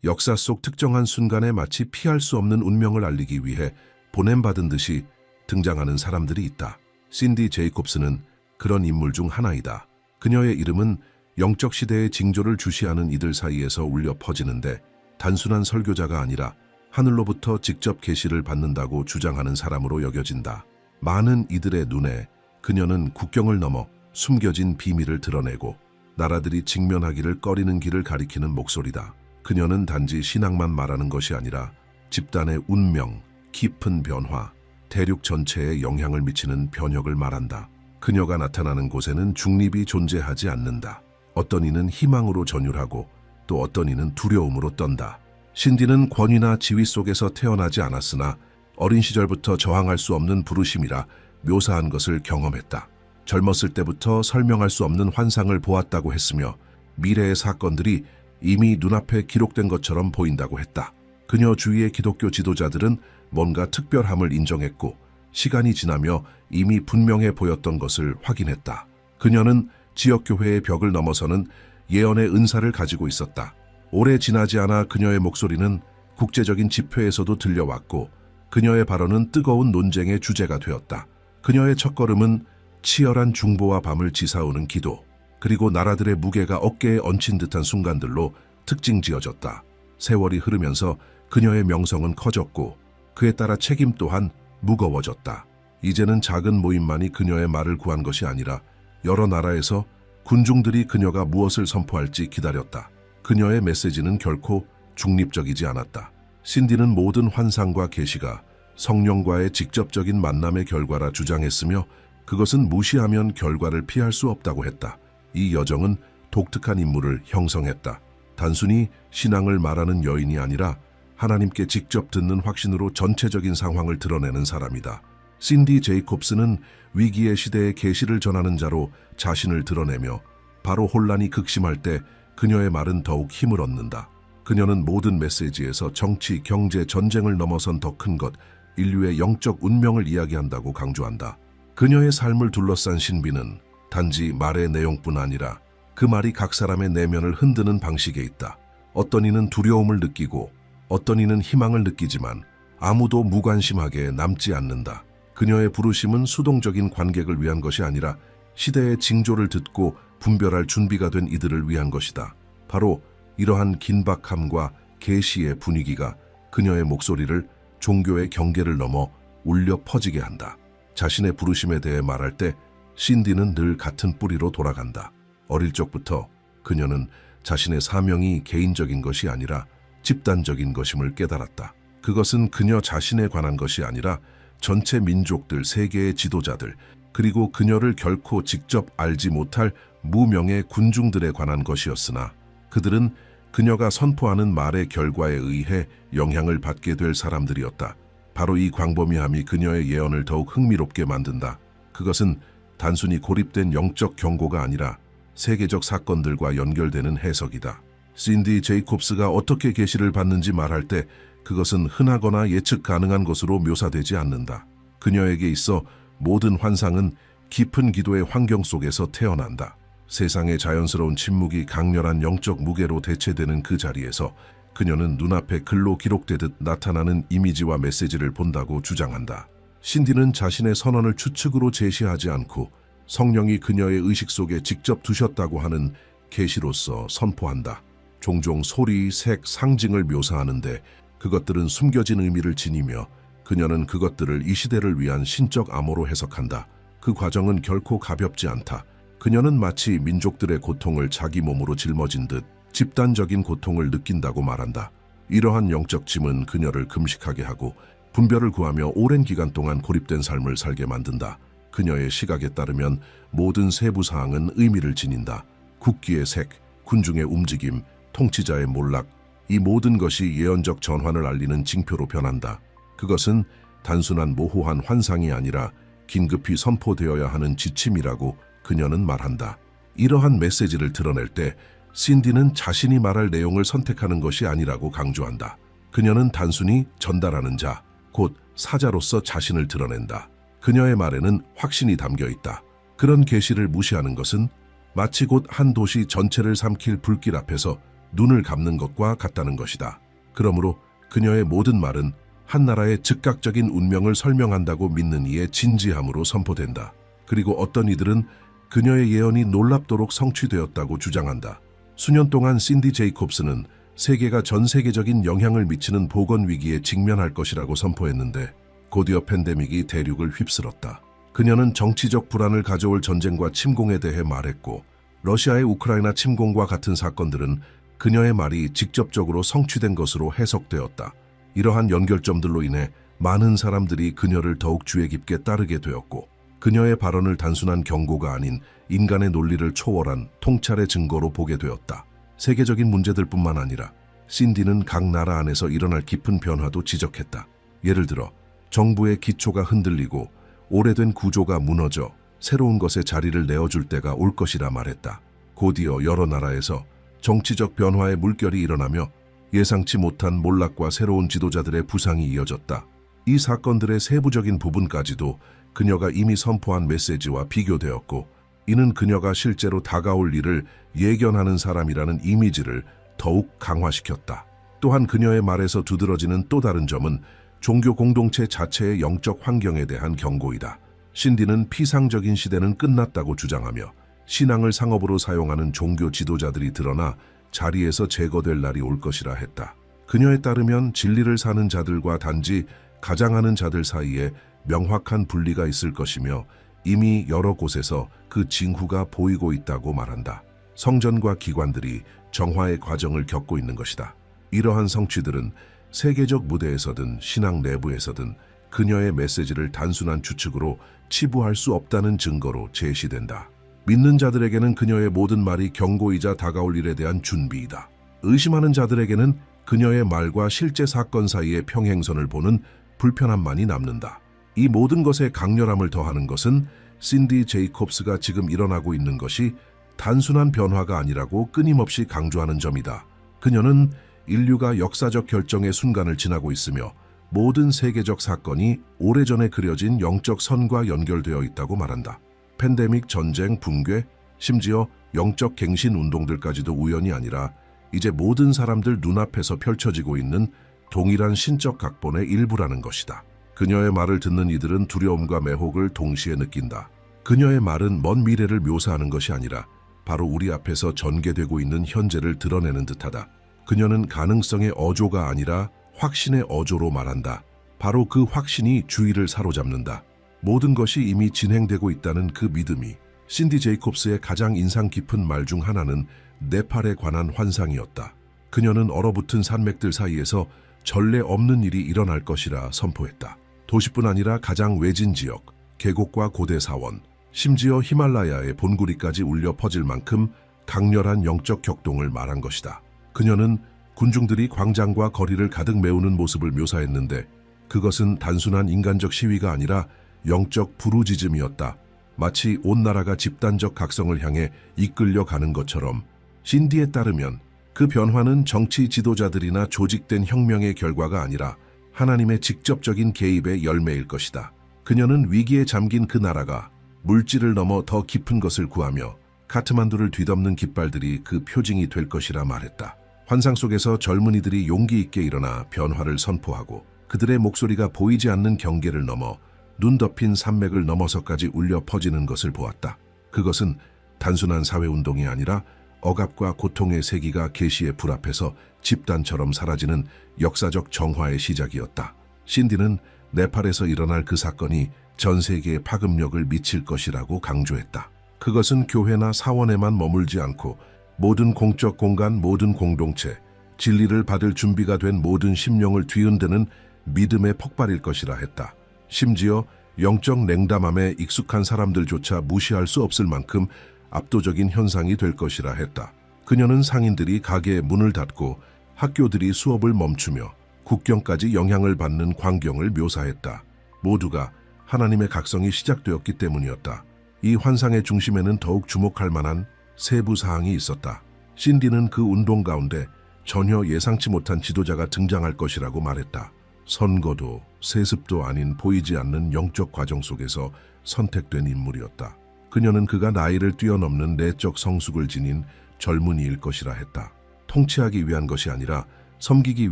역사 속 특정한 순간에 마치 피할 수 없는 운명을 알리기 위해 보냄받은 듯이 등장하는 사람들이 있다. 신디 제이콥스는 그런 인물 중 하나이다. 그녀의 이름은 영적 시대의 징조를 주시하는 이들 사이에서 울려 퍼지는데 단순한 설교자가 아니라 하늘로부터 직접 계시를 받는다고 주장하는 사람으로 여겨진다. 많은 이들의 눈에 그녀는 국경을 넘어 숨겨진 비밀을 드러내고 나라들이 직면하기를 꺼리는 길을 가리키는 목소리다. 그녀는 단지 신앙만 말하는 것이 아니라 집단의 운명, 깊은 변화, 대륙 전체에 영향을 미치는 변혁을 말한다. 그녀가 나타나는 곳에는 중립이 존재하지 않는다. 어떤 이는 희망으로 전율하고 또 어떤 이는 두려움으로 떤다. 신디는 권위나 지위 속에서 태어나지 않았으나 어린 시절부터 저항할 수 없는 부르심이라 묘사한 것을 경험했다. 젊었을 때부터 설명할 수 없는 환상을 보았다고 했으며 미래의 사건들이 이미 눈앞에 기록된 것처럼 보인다고 했다. 그녀 주위의 기독교 지도자들은 뭔가 특별함을 인정했고 시간이 지나며 이미 분명해 보였던 것을 확인했다. 그녀는 지역교회의 벽을 넘어서는 예언의 은사를 가지고 있었다. 오래 지나지 않아 그녀의 목소리는 국제적인 집회에서도 들려왔고 그녀의 발언은 뜨거운 논쟁의 주제가 되었다. 그녀의 첫걸음은 치열한 중보와 밤을 지사오는 기도, 그리고 나라들의 무게가 어깨에 얹힌 듯한 순간들로 특징지어졌다. 세월이 흐르면서 그녀의 명성은 커졌고 그에 따라 책임 또한 무거워졌다. 이제는 작은 모임만이 그녀의 말을 구한 것이 아니라 여러 나라에서 군중들이 그녀가 무엇을 선포할지 기다렸다. 그녀의 메시지는 결코 중립적이지 않았다. 신디는 모든 환상과 계시가 성령과의 직접적인 만남의 결과라 주장했으며 그것은 무시하면 결과를 피할 수 없다고 했다. 이 여정은 독특한 인물을 형성했다. 단순히 신앙을 말하는 여인이 아니라 하나님께 직접 듣는 확신으로 전체적인 상황을 드러내는 사람이다. 신디 제이콥스는 위기의 시대에 계시를 전하는 자로 자신을 드러내며 바로 혼란이 극심할 때 그녀의 말은 더욱 힘을 얻는다. 그녀는 모든 메시지에서 정치, 경제, 전쟁을 넘어선 더 큰 것, 인류의 영적 운명을 이야기한다고 강조한다. 그녀의 삶을 둘러싼 신비는 단지 말의 내용뿐 아니라 그 말이 각 사람의 내면을 흔드는 방식에 있다. 어떤 이는 두려움을 느끼고 어떤 이는 희망을 느끼지만 아무도 무관심하게 남지 않는다. 그녀의 부르심은 수동적인 관객을 위한 것이 아니라 시대의 징조를 듣고 분별할 준비가 된 이들을 위한 것이다. 바로 이러한 긴박함과 계시의 분위기가 그녀의 목소리를 종교의 경계를 넘어 울려 퍼지게 한다. 자신의 부르심에 대해 말할 때 신디는 늘 같은 뿌리로 돌아간다. 어릴 적부터 그녀는 자신의 사명이 개인적인 것이 아니라 집단적인 것임을 깨달았다. 그것은 그녀 자신에 관한 것이 아니라 전체 민족들, 세계의 지도자들, 그리고 그녀를 결코 직접 알지 못할 무명의 군중들에 관한 것이었으나 그들은 그녀가 선포하는 말의 결과에 의해 영향을 받게 될 사람들이었다. 바로 이 광범위함이 그녀의 예언을 더욱 흥미롭게 만든다. 그것은 단순히 고립된 영적 경고가 아니라 세계적 사건들과 연결되는 해석이다. 신디 제이콥스가 어떻게 계시를 받는지 말할 때 그것은 흔하거나 예측 가능한 것으로 묘사되지 않는다. 그녀에게 있어 모든 환상은 깊은 기도의 환경 속에서 태어난다. 세상의 자연스러운 침묵이 강렬한 영적 무게로 대체되는 그 자리에서 그녀는 눈앞에 글로 기록되듯 나타나는 이미지와 메시지를 본다고 주장한다. 신디는 자신의 선언을 추측으로 제시하지 않고 성령이 그녀의 의식 속에 직접 두셨다고 하는 계시로서 선포한다. 종종 소리, 색, 상징을 묘사하는데 그것들은 숨겨진 의미를 지니며 그녀는 그것들을 이 시대를 위한 신적 암호로 해석한다. 그 과정은 결코 가볍지 않다. 그녀는 마치 민족들의 고통을 자기 몸으로 짊어진 듯 집단적인 고통을 느낀다고 말한다. 이러한 영적 짐은 그녀를 금식하게 하고 분별을 구하며 오랜 기간 동안 고립된 삶을 살게 만든다. 그녀의 시각에 따르면 모든 세부 사항은 의미를 지닌다. 국기의 색, 군중의 움직임, 통치자의 몰락, 이 모든 것이 예언적 전환을 알리는 징표로 변한다. 그것은 단순한 모호한 환상이 아니라 긴급히 선포되어야 하는 지침이라고 그녀는 말한다. 이러한 메시지를 드러낼 때 신디는 자신이 말할 내용을 선택하는 것이 아니라고 강조한다. 그녀는 단순히 전달하는 자, 곧 사자로서 자신을 드러낸다. 그녀의 말에는 확신이 담겨 있다. 그런 계시를 무시하는 것은 마치 곧 한 도시 전체를 삼킬 불길 앞에서 눈을 감는 것과 같다는 것이다. 그러므로 그녀의 모든 말은 한 나라의 즉각적인 운명을 설명한다고 믿는 이의 진지함으로 선포된다. 그리고 어떤 이들은 그녀의 예언이 놀랍도록 성취되었다고 주장한다. 수년 동안 신디 제이콥스는 세계가 전 세계적인 영향을 미치는 보건 위기에 직면할 것이라고 선포했는데 곧이어 팬데믹이 대륙을 휩쓸었다. 그녀는 정치적 불안을 가져올 전쟁과 침공에 대해 말했고 러시아의 우크라이나 침공과 같은 사건들은 그녀의 말이 직접적으로 성취된 것으로 해석되었다. 이러한 연결점들로 인해 많은 사람들이 그녀를 더욱 주의 깊게 따르게 되었고 그녀의 발언을 단순한 경고가 아닌 인간의 논리를 초월한 통찰의 증거로 보게 되었다. 세계적인 문제들뿐만 아니라 신디는 각 나라 안에서 일어날 깊은 변화도 지적했다. 예를 들어 정부의 기초가 흔들리고 오래된 구조가 무너져 새로운 것에 자리를 내어줄 때가 올 것이라 말했다. 곧이어 여러 나라에서 정치적 변화의 물결이 일어나며 예상치 못한 몰락과 새로운 지도자들의 부상이 이어졌다. 이 사건들의 세부적인 부분까지도 그녀가 이미 선포한 메시지와 비교되었고 이는 그녀가 실제로 다가올 일을 예견하는 사람이라는 이미지를 더욱 강화시켰다. 또한 그녀의 말에서 두드러지는 또 다른 점은 종교 공동체 자체의 영적 환경에 대한 경고이다. 신디는 피상적인 시대는 끝났다고 주장하며 신앙을 상업으로 사용하는 종교 지도자들이 드러나 자리에서 제거될 날이 올 것이라 했다. 그녀에 따르면 진리를 사는 자들과 단지 가장하는 자들 사이에 명확한 분리가 있을 것이며 이미 여러 곳에서 그 징후가 보이고 있다고 말한다. 성전과 기관들이 정화의 과정을 겪고 있는 것이다. 이러한 성취들은 세계적 무대에서든 신앙 내부에서든 그녀의 메시지를 단순한 추측으로 치부할 수 없다는 증거로 제시된다. 믿는 자들에게는 그녀의 모든 말이 경고이자 다가올 일에 대한 준비이다. 의심하는 자들에게는 그녀의 말과 실제 사건 사이의 평행선을 보는 불편함만이 남는다. 이 모든 것에 강렬함을 더하는 것은 신디 제이콥스가 지금 일어나고 있는 것이 단순한 변화가 아니라고 끊임없이 강조하는 점이다. 그녀는 인류가 역사적 결정의 순간을 지나고 있으며 모든 세계적 사건이 오래전에 그려진 영적 선과 연결되어 있다고 말한다. 팬데믹, 전쟁, 붕괴, 심지어 영적 갱신 운동들까지도 우연이 아니라 이제 모든 사람들 눈앞에서 펼쳐지고 있는 동일한 신적 각본의 일부라는 것이다. 그녀의 말을 듣는 이들은 두려움과 매혹을 동시에 느낀다. 그녀의 말은 먼 미래를 묘사하는 것이 아니라 바로 우리 앞에서 전개되고 있는 현재를 드러내는 듯하다. 그녀는 가능성의 어조가 아니라 확신의 어조로 말한다. 바로 그 확신이 주의를 사로잡는다. 모든 것이 이미 진행되고 있다는 그 믿음이. 신디 제이콥스의 가장 인상 깊은 말 중 하나는 네팔에 관한 환상이었다. 그녀는 얼어붙은 산맥들 사이에서 전례 없는 일이 일어날 것이라 선포했다. 도시뿐 아니라 가장 외진 지역, 계곡과 고대 사원, 심지어 히말라야의 본구리까지 울려 퍼질 만큼 강렬한 영적 격동을 말한 것이다. 그녀는 군중들이 광장과 거리를 가득 메우는 모습을 묘사했는데 그것은 단순한 인간적 시위가 아니라 영적 부르짖음이었다. 마치 온 나라가 집단적 각성을 향해 이끌려가는 것처럼. 신디에 따르면 그 변화는 정치 지도자들이나 조직된 혁명의 결과가 아니라 하나님의 직접적인 개입의 열매일 것이다. 그녀는 위기에 잠긴 그 나라가 물질을 넘어 더 깊은 것을 구하며 카트만두를 뒤덮는 깃발들이 그 표징이 될 것이라 말했다. 환상 속에서 젊은이들이 용기 있게 일어나 변화를 선포하고 그들의 목소리가 보이지 않는 경계를 넘어 눈 덮인 산맥을 넘어서까지 울려 퍼지는 것을 보았다. 그것은 단순한 사회운동이 아니라 억압과 고통의 세기가 계시의 불 앞에서 집단처럼 사라지는 역사적 정화의 시작이었다. 신디는 네팔에서 일어날 그 사건이 전 세계에 파급력을 미칠 것이라고 강조했다. 그것은 교회나 사원에만 머물지 않고 모든 공적 공간, 모든 공동체, 진리를 받을 준비가 된 모든 심령을 뒤흔드는 믿음의 폭발일 것이라 했다. 심지어 영적 냉담함에 익숙한 사람들조차 무시할 수 없을 만큼 압도적인 현상이 될 것이라 했다. 그녀는 상인들이 가게의 문을 닫고 학교들이 수업을 멈추며 국경까지 영향을 받는 광경을 묘사했다. 모두가 하나님의 각성이 시작되었기 때문이었다. 이 환상의 중심에는 더욱 주목할 만한 세부 사항이 있었다. 신디는 그 운동 가운데 전혀 예상치 못한 지도자가 등장할 것이라고 말했다. 선거도 세습도 아닌 보이지 않는 영적 과정 속에서 선택된 인물이었다. 그녀는 그가 나이를 뛰어넘는 내적 성숙을 지닌 젊은이일 것이라 했다. 통치하기 위한 것이 아니라 섬기기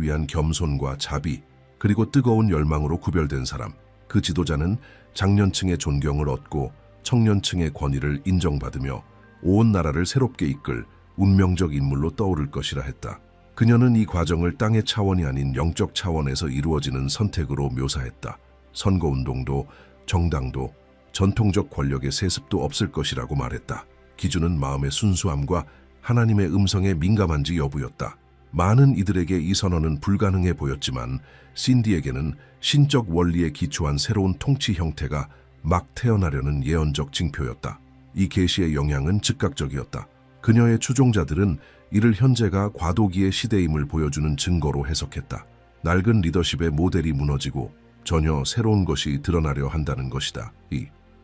위한 겸손과 자비, 그리고 뜨거운 열망으로 구별된 사람. 그 지도자는 장년층의 존경을 얻고 청년층의 권위를 인정받으며 온 나라를 새롭게 이끌 운명적 인물로 떠오를 것이라 했다. 그녀는 이 과정을 땅의 차원이 아닌 영적 차원에서 이루어지는 선택으로 묘사했다. 선거운동도 정당도 전통적 권력의 세습도 없을 것이라고 말했다. 기준은 마음의 순수함과 하나님의 음성에 민감한지 여부였다. 많은 이들에게 이 선언은 불가능해 보였지만 신디에게는 신적 원리에 기초한 새로운 통치 형태가 막 태어나려는 예언적 징표였다. 이 계시의 영향은 즉각적이었다. 그녀의 추종자들은 이를 현재가 과도기의 시대임을 보여주는 증거로 해석했다. 낡은 리더십의 모델이 무너지고 전혀 새로운 것이 드러나려 한다는 것이다.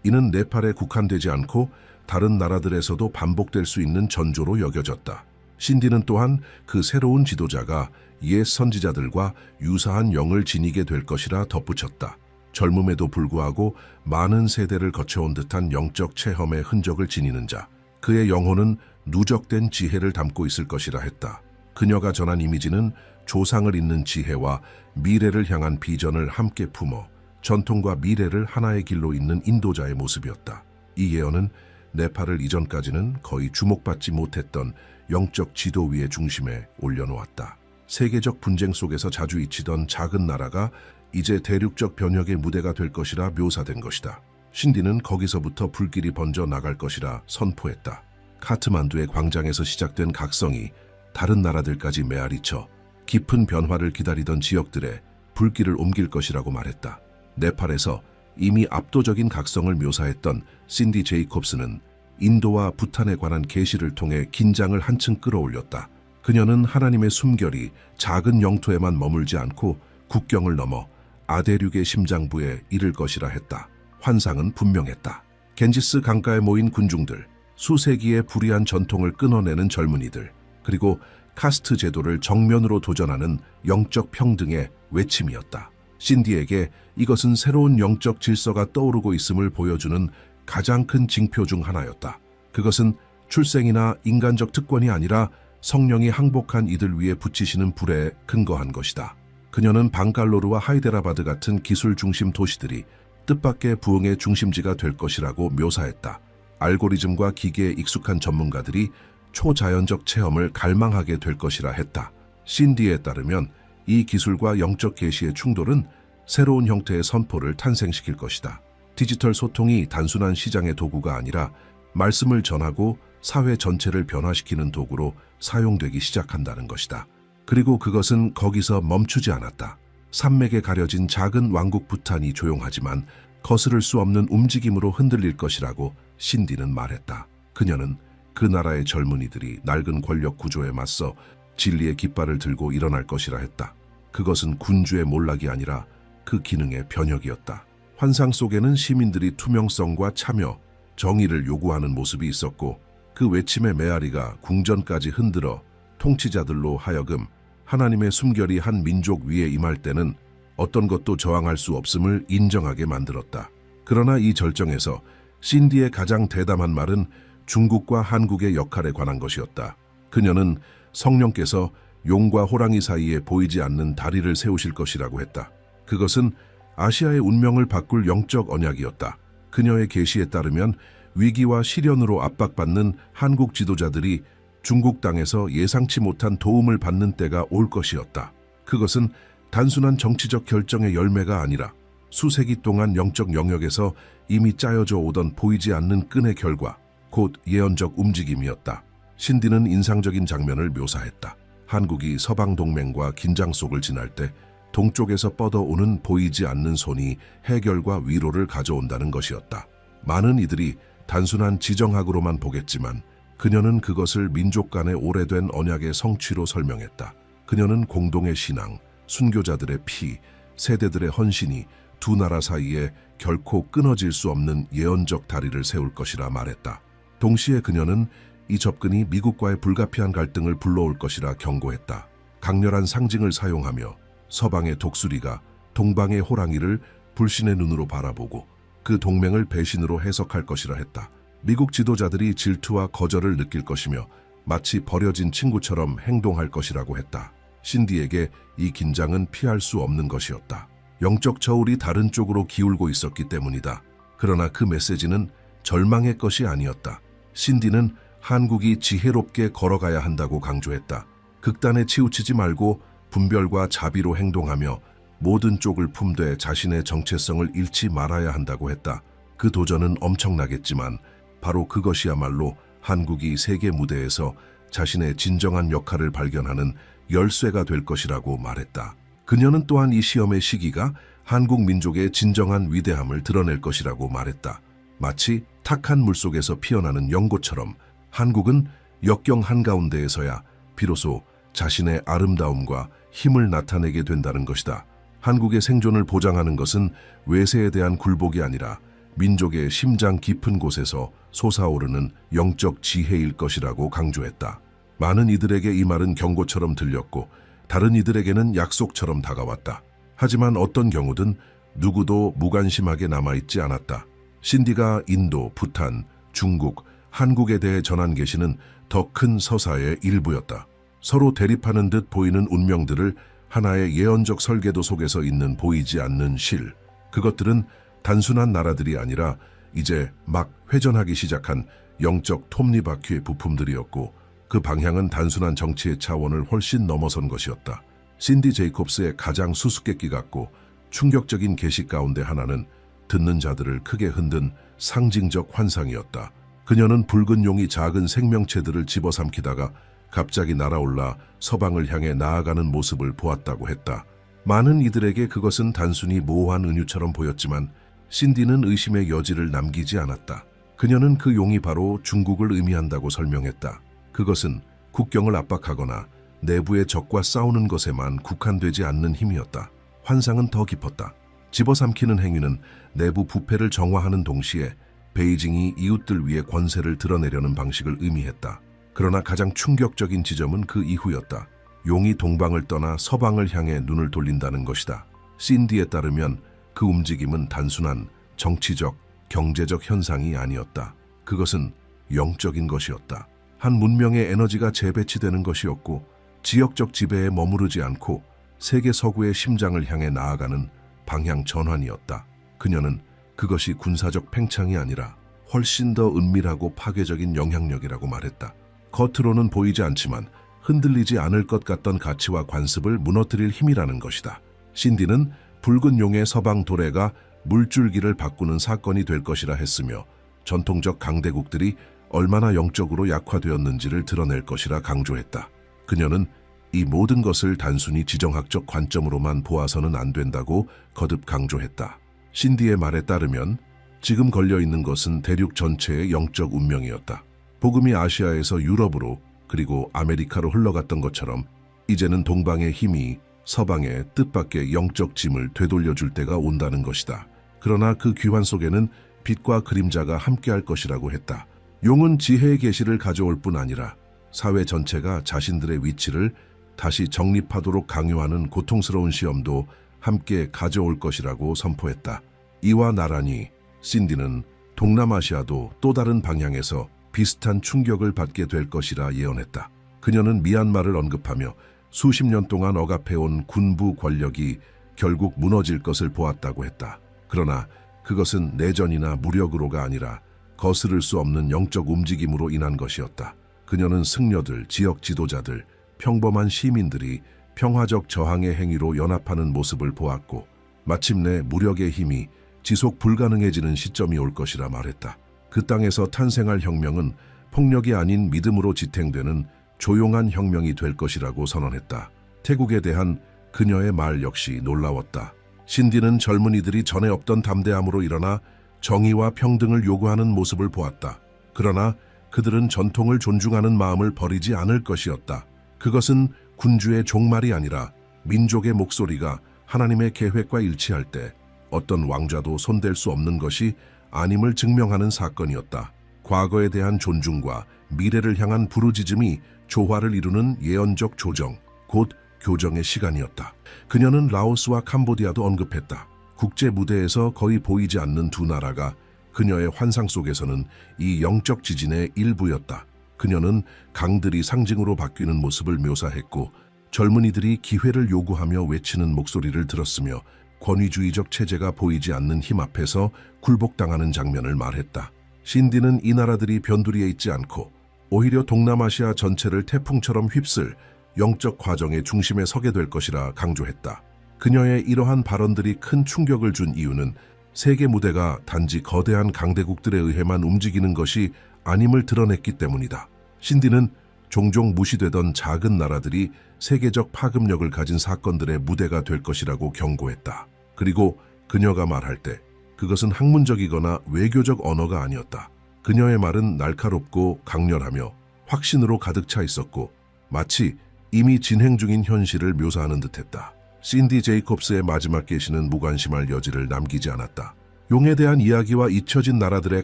이는 네팔에 국한되지 않고 다른 나라들에서도 반복될 수 있는 전조로 여겨졌다. 신디는 또한 그 새로운 지도자가 옛 선지자들과 유사한 영을 지니게 될 것이라 덧붙였다. 젊음에도 불구하고 많은 세대를 거쳐온 듯한 영적 체험의 흔적을 지니는 자. 그의 영혼은 누적된 지혜를 담고 있을 것이라 했다. 그녀가 전한 이미지는 조상을 잇는 지혜와 미래를 향한 비전을 함께 품어 전통과 미래를 하나의 길로 잇는 인도자의 모습이었다. 이 예언은 네팔을 이전까지는 거의 주목받지 못했던 영적 지도 위의 중심에 올려놓았다. 세계적 분쟁 속에서 자주 잊히던 작은 나라가 이제 대륙적 변혁의 무대가 될 것이라 묘사된 것이다. 신디는 거기서부터 불길이 번져 나갈 것이라 선포했다. 카트만두의 광장에서 시작된 각성이 다른 나라들까지 메아리쳐 깊은 변화를 기다리던 지역들에 불길을 옮길 것이라고 말했다. 네팔에서 이미 압도적인 각성을 묘사했던 신디 제이콥스는 인도와 부탄에 관한 계시를 통해 긴장을 한층 끌어올렸다. 그녀는 하나님의 숨결이 작은 영토에만 머물지 않고 국경을 넘어 아대륙의 심장부에 이를 것이라 했다. 환상은 분명했다. 겐지스 강가에 모인 군중들, 수세기의 불의한 전통을 끊어내는 젊은이들, 그리고 카스트 제도를 정면으로 도전하는 영적 평등의 외침이었다. 신디에게 이것은 새로운 영적 질서가 떠오르고 있음을 보여주는 가장 큰 징표 중 하나였다. 그것은 출생이나 인간적 특권이 아니라 성령이 항복한 이들 위에 붙이시는 불에 근거한 것이다. 그녀는 방갈로르와 하이데라바드 같은 기술 중심 도시들이 뜻밖의 부흥의 중심지가 될 것이라고 묘사했다. 알고리즘과 기계에 익숙한 전문가들이 초자연적 체험을 갈망하게 될 것이라 했다. 신디에 따르면 이 기술과 영적 계시의 충돌은 새로운 형태의 선포를 탄생시킬 것이다. 디지털 소통이 단순한 시장의 도구가 아니라 말씀을 전하고 사회 전체를 변화시키는 도구로 사용되기 시작한다는 것이다. 그리고 그것은 거기서 멈추지 않았다. 산맥에 가려진 작은 왕국 부탄이 조용하지만 거스를 수 없는 움직임으로 흔들릴 것이라고 신디는 말했다. 그녀는 그 나라의 젊은이들이 낡은 권력 구조에 맞서 진리의 깃발을 들고 일어날 것이라 했다. 그것은 군주의 몰락이 아니라 그 기능의 변혁이었다. 환상 속에는 시민들이 투명성과 참여, 정의를 요구하는 모습이 있었고 그 외침의 메아리가 궁전까지 흔들어 통치자들로 하여금 하나님의 숨결이 한 민족 위에 임할 때는 어떤 것도 저항할 수 없음을 인정하게 만들었다. 그러나 이 절정에서 신디의 가장 대담한 말은 중국과 한국의 역할에 관한 것이었다. 그녀는 성령께서 용과 호랑이 사이에 보이지 않는 다리를 세우실 것이라고 했다. 그것은 아시아의 운명을 바꿀 영적 언약이었다. 그녀의 계시에 따르면 위기와 시련으로 압박받는 한국 지도자들이 중국 땅에서 예상치 못한 도움을 받는 때가 올 것이었다. 그것은 단순한 정치적 결정의 열매가 아니라 수세기 동안 영적 영역에서 이미 짜여져 오던 보이지 않는 끈의 결과, 곧 예언적 움직임이었다. 신디는 인상적인 장면을 묘사했다. 한국이 서방 동맹과 긴장 속을 지날 때 동쪽에서 뻗어오는 보이지 않는 손이 해결과 위로를 가져온다는 것이었다. 많은 이들이 단순한 지정학으로만 보겠지만 그녀는 그것을 민족 간의 오래된 언약의 성취로 설명했다. 그녀는 공동의 신앙, 순교자들의 피, 세대들의 헌신이 두 나라 사이에 결코 끊어질 수 없는 예언적 다리를 세울 것이라 말했다. 동시에 그녀는 이 접근이 미국과의 불가피한 갈등을 불러올 것이라 경고했다. 강렬한 상징을 사용하며 서방의 독수리가 동방의 호랑이를 불신의 눈으로 바라보고 그 동맹을 배신으로 해석할 것이라 했다. 미국 지도자들이 질투와 거절을 느낄 것이며 마치 버려진 친구처럼 행동할 것이라고 했다. 신디에게 이 긴장은 피할 수 없는 것이었다. 영적 저울이 다른 쪽으로 기울고 있었기 때문이다. 그러나 그 메시지는 절망의 것이 아니었다. 신디는 한국이 지혜롭게 걸어가야 한다고 강조했다. 극단에 치우치지 말고 분별과 자비로 행동하며 모든 쪽을 품되 자신의 정체성을 잃지 말아야 한다고 했다. 그 도전은 엄청나겠지만 바로 그것이야말로 한국이 세계 무대에서 자신의 진정한 역할을 발견하는 열쇠가 될 것이라고 말했다. 그녀는 또한 이 시험의 시기가 한국 민족의 진정한 위대함을 드러낼 것이라고 말했다. 마치 탁한 물속에서 피어나는 연고처럼 한국은 역경 한가운데에서야 비로소 자신의 아름다움과 힘을 나타내게 된다는 것이다. 한국의 생존을 보장하는 것은 외세에 대한 굴복이 아니라 민족의 심장 깊은 곳에서 솟아오르는 영적 지혜일 것이라고 강조했다. 많은 이들에게 이 말은 경고처럼 들렸고 다른 이들에게는 약속처럼 다가왔다. 하지만 어떤 경우든 누구도 무관심하게 남아있지 않았다. 신디가 인도, 부탄, 중국, 한국에 대해 전한 계시는 더 큰 서사의 일부였다. 서로 대립하는 듯 보이는 운명들을 하나의 예언적 설계도 속에서 있는 보이지 않는 실. 그것들은 단순한 나라들이 아니라 이제 막 회전하기 시작한 영적 톱니바퀴의 부품들이었고 그 방향은 단순한 정치의 차원을 훨씬 넘어선 것이었다. 신디 제이콥스의 가장 수수께끼 같고 충격적인 계시 가운데 하나는 듣는 자들을 크게 흔든 상징적 환상이었다. 그녀는 붉은 용이 작은 생명체들을 집어삼키다가 갑자기 날아올라 서방을 향해 나아가는 모습을 보았다고 했다. 많은 이들에게 그것은 단순히 모호한 은유처럼 보였지만 신디는 의심의 여지를 남기지 않았다. 그녀는 그 용이 바로 중국을 의미한다고 설명했다. 그것은 국경을 압박하거나 내부의 적과 싸우는 것에만 국한되지 않는 힘이었다. 환상은 더 깊었다. 집어삼키는 행위는 내부 부패를 정화하는 동시에 베이징이 이웃들 위에 권세를 드러내려는 방식을 의미했다. 그러나 가장 충격적인 지점은 그 이후였다. 용이 동방을 떠나 서방을 향해 눈을 돌린다는 것이다. 신디에 따르면 그 움직임은 단순한 정치적, 경제적 현상이 아니었다. 그것은 영적인 것이었다. 한 문명의 에너지가 재배치되는 것이었고 지역적 지배에 머무르지 않고 세계 서구의 심장을 향해 나아가는 방향 전환이었다. 그녀는 그것이 군사적 팽창이 아니라 훨씬 더 은밀하고 파괴적인 영향력이라고 말했다. 겉으로는 보이지 않지만 흔들리지 않을 것 같던 가치와 관습을 무너뜨릴 힘이라는 것이다. 신디는 붉은 용의 서방 도래가 물줄기를 바꾸는 사건이 될 것이라 했으며 전통적 강대국들이 얼마나 영적으로 약화되었는지를 드러낼 것이라 강조했다. 그녀는 이 모든 것을 단순히 지정학적 관점으로만 보아서는 안 된다고 거듭 강조했다. 신디의 말에 따르면 지금 걸려있는 것은 대륙 전체의 영적 운명이었다. 복음이 아시아에서 유럽으로 그리고 아메리카로 흘러갔던 것처럼 이제는 동방의 힘이 서방의 뜻밖의 영적 짐을 되돌려줄 때가 온다는 것이다. 그러나 그 귀환 속에는 빛과 그림자가 함께할 것이라고 했다. 용은 지혜의 계시를 가져올 뿐 아니라 사회 전체가 자신들의 위치를 다시 정립하도록 강요하는 고통스러운 시험도 함께 가져올 것이라고 선포했다. 이와 나란히 신디는 동남아시아도 또 다른 방향에서 비슷한 충격을 받게 될 것이라 예언했다. 그녀는 미얀마를 언급하며 수십 년 동안 억압해온 군부 권력이 결국 무너질 것을 보았다고 했다. 그러나 그것은 내전이나 무력으로가 아니라 거스를 수 없는 영적 움직임으로 인한 것이었다. 그녀는 승려들, 지역 지도자들, 평범한 시민들이 평화적 저항의 행위로 연합하는 모습을 보았고 마침내 무력의 힘이 지속 불가능해지는 시점이 올 것이라 말했다. 그 땅에서 탄생할 혁명은 폭력이 아닌 믿음으로 지탱되는 조용한 혁명이 될 것이라고 선언했다. 태국에 대한 그녀의 말 역시 놀라웠다. 신디는 젊은이들이 전에 없던 담대함으로 일어나 정의와 평등을 요구하는 모습을 보았다. 그러나 그들은 전통을 존중하는 마음을 버리지 않을 것이었다. 그것은 군주의 종말이 아니라 민족의 목소리가 하나님의 계획과 일치할 때 어떤 왕좌도 손댈 수 없는 것이 아님을 증명하는 사건이었다. 과거에 대한 존중과 미래를 향한 부르짖음이 조화를 이루는 예언적 조정, 곧 교정의 시간이었다. 그녀는 라오스와 캄보디아도 언급했다. 국제 무대에서 거의 보이지 않는 두 나라가 그녀의 환상 속에서는 이 영적 지진의 일부였다. 그녀는 강들이 상징으로 바뀌는 모습을 묘사했고 젊은이들이 기회를 요구하며 외치는 목소리를 들었으며 권위주의적 체제가 보이지 않는 힘 앞에서 굴복당하는 장면을 말했다. 신디는 이 나라들이 변두리에 있지 않고 오히려 동남아시아 전체를 태풍처럼 휩쓸 영적 과정의 중심에 서게 될 것이라 강조했다. 그녀의 이러한 발언들이 큰 충격을 준 이유는 세계 무대가 단지 거대한 강대국들에 의해만 움직이는 것이 아님을 드러냈기 때문이다. 신디는 종종 무시되던 작은 나라들이 세계적 파급력을 가진 사건들의 무대가 될 것이라고 경고했다. 그리고 그녀가 말할 때 그것은 학문적이거나 외교적 언어가 아니었다. 그녀의 말은 날카롭고 강렬하며 확신으로 가득 차 있었고 마치 이미 진행 중인 현실을 묘사하는 듯했다. 신디 제이콥스의 마지막 계시는 무관심할 여지를 남기지 않았다. 용에 대한 이야기와 잊혀진 나라들의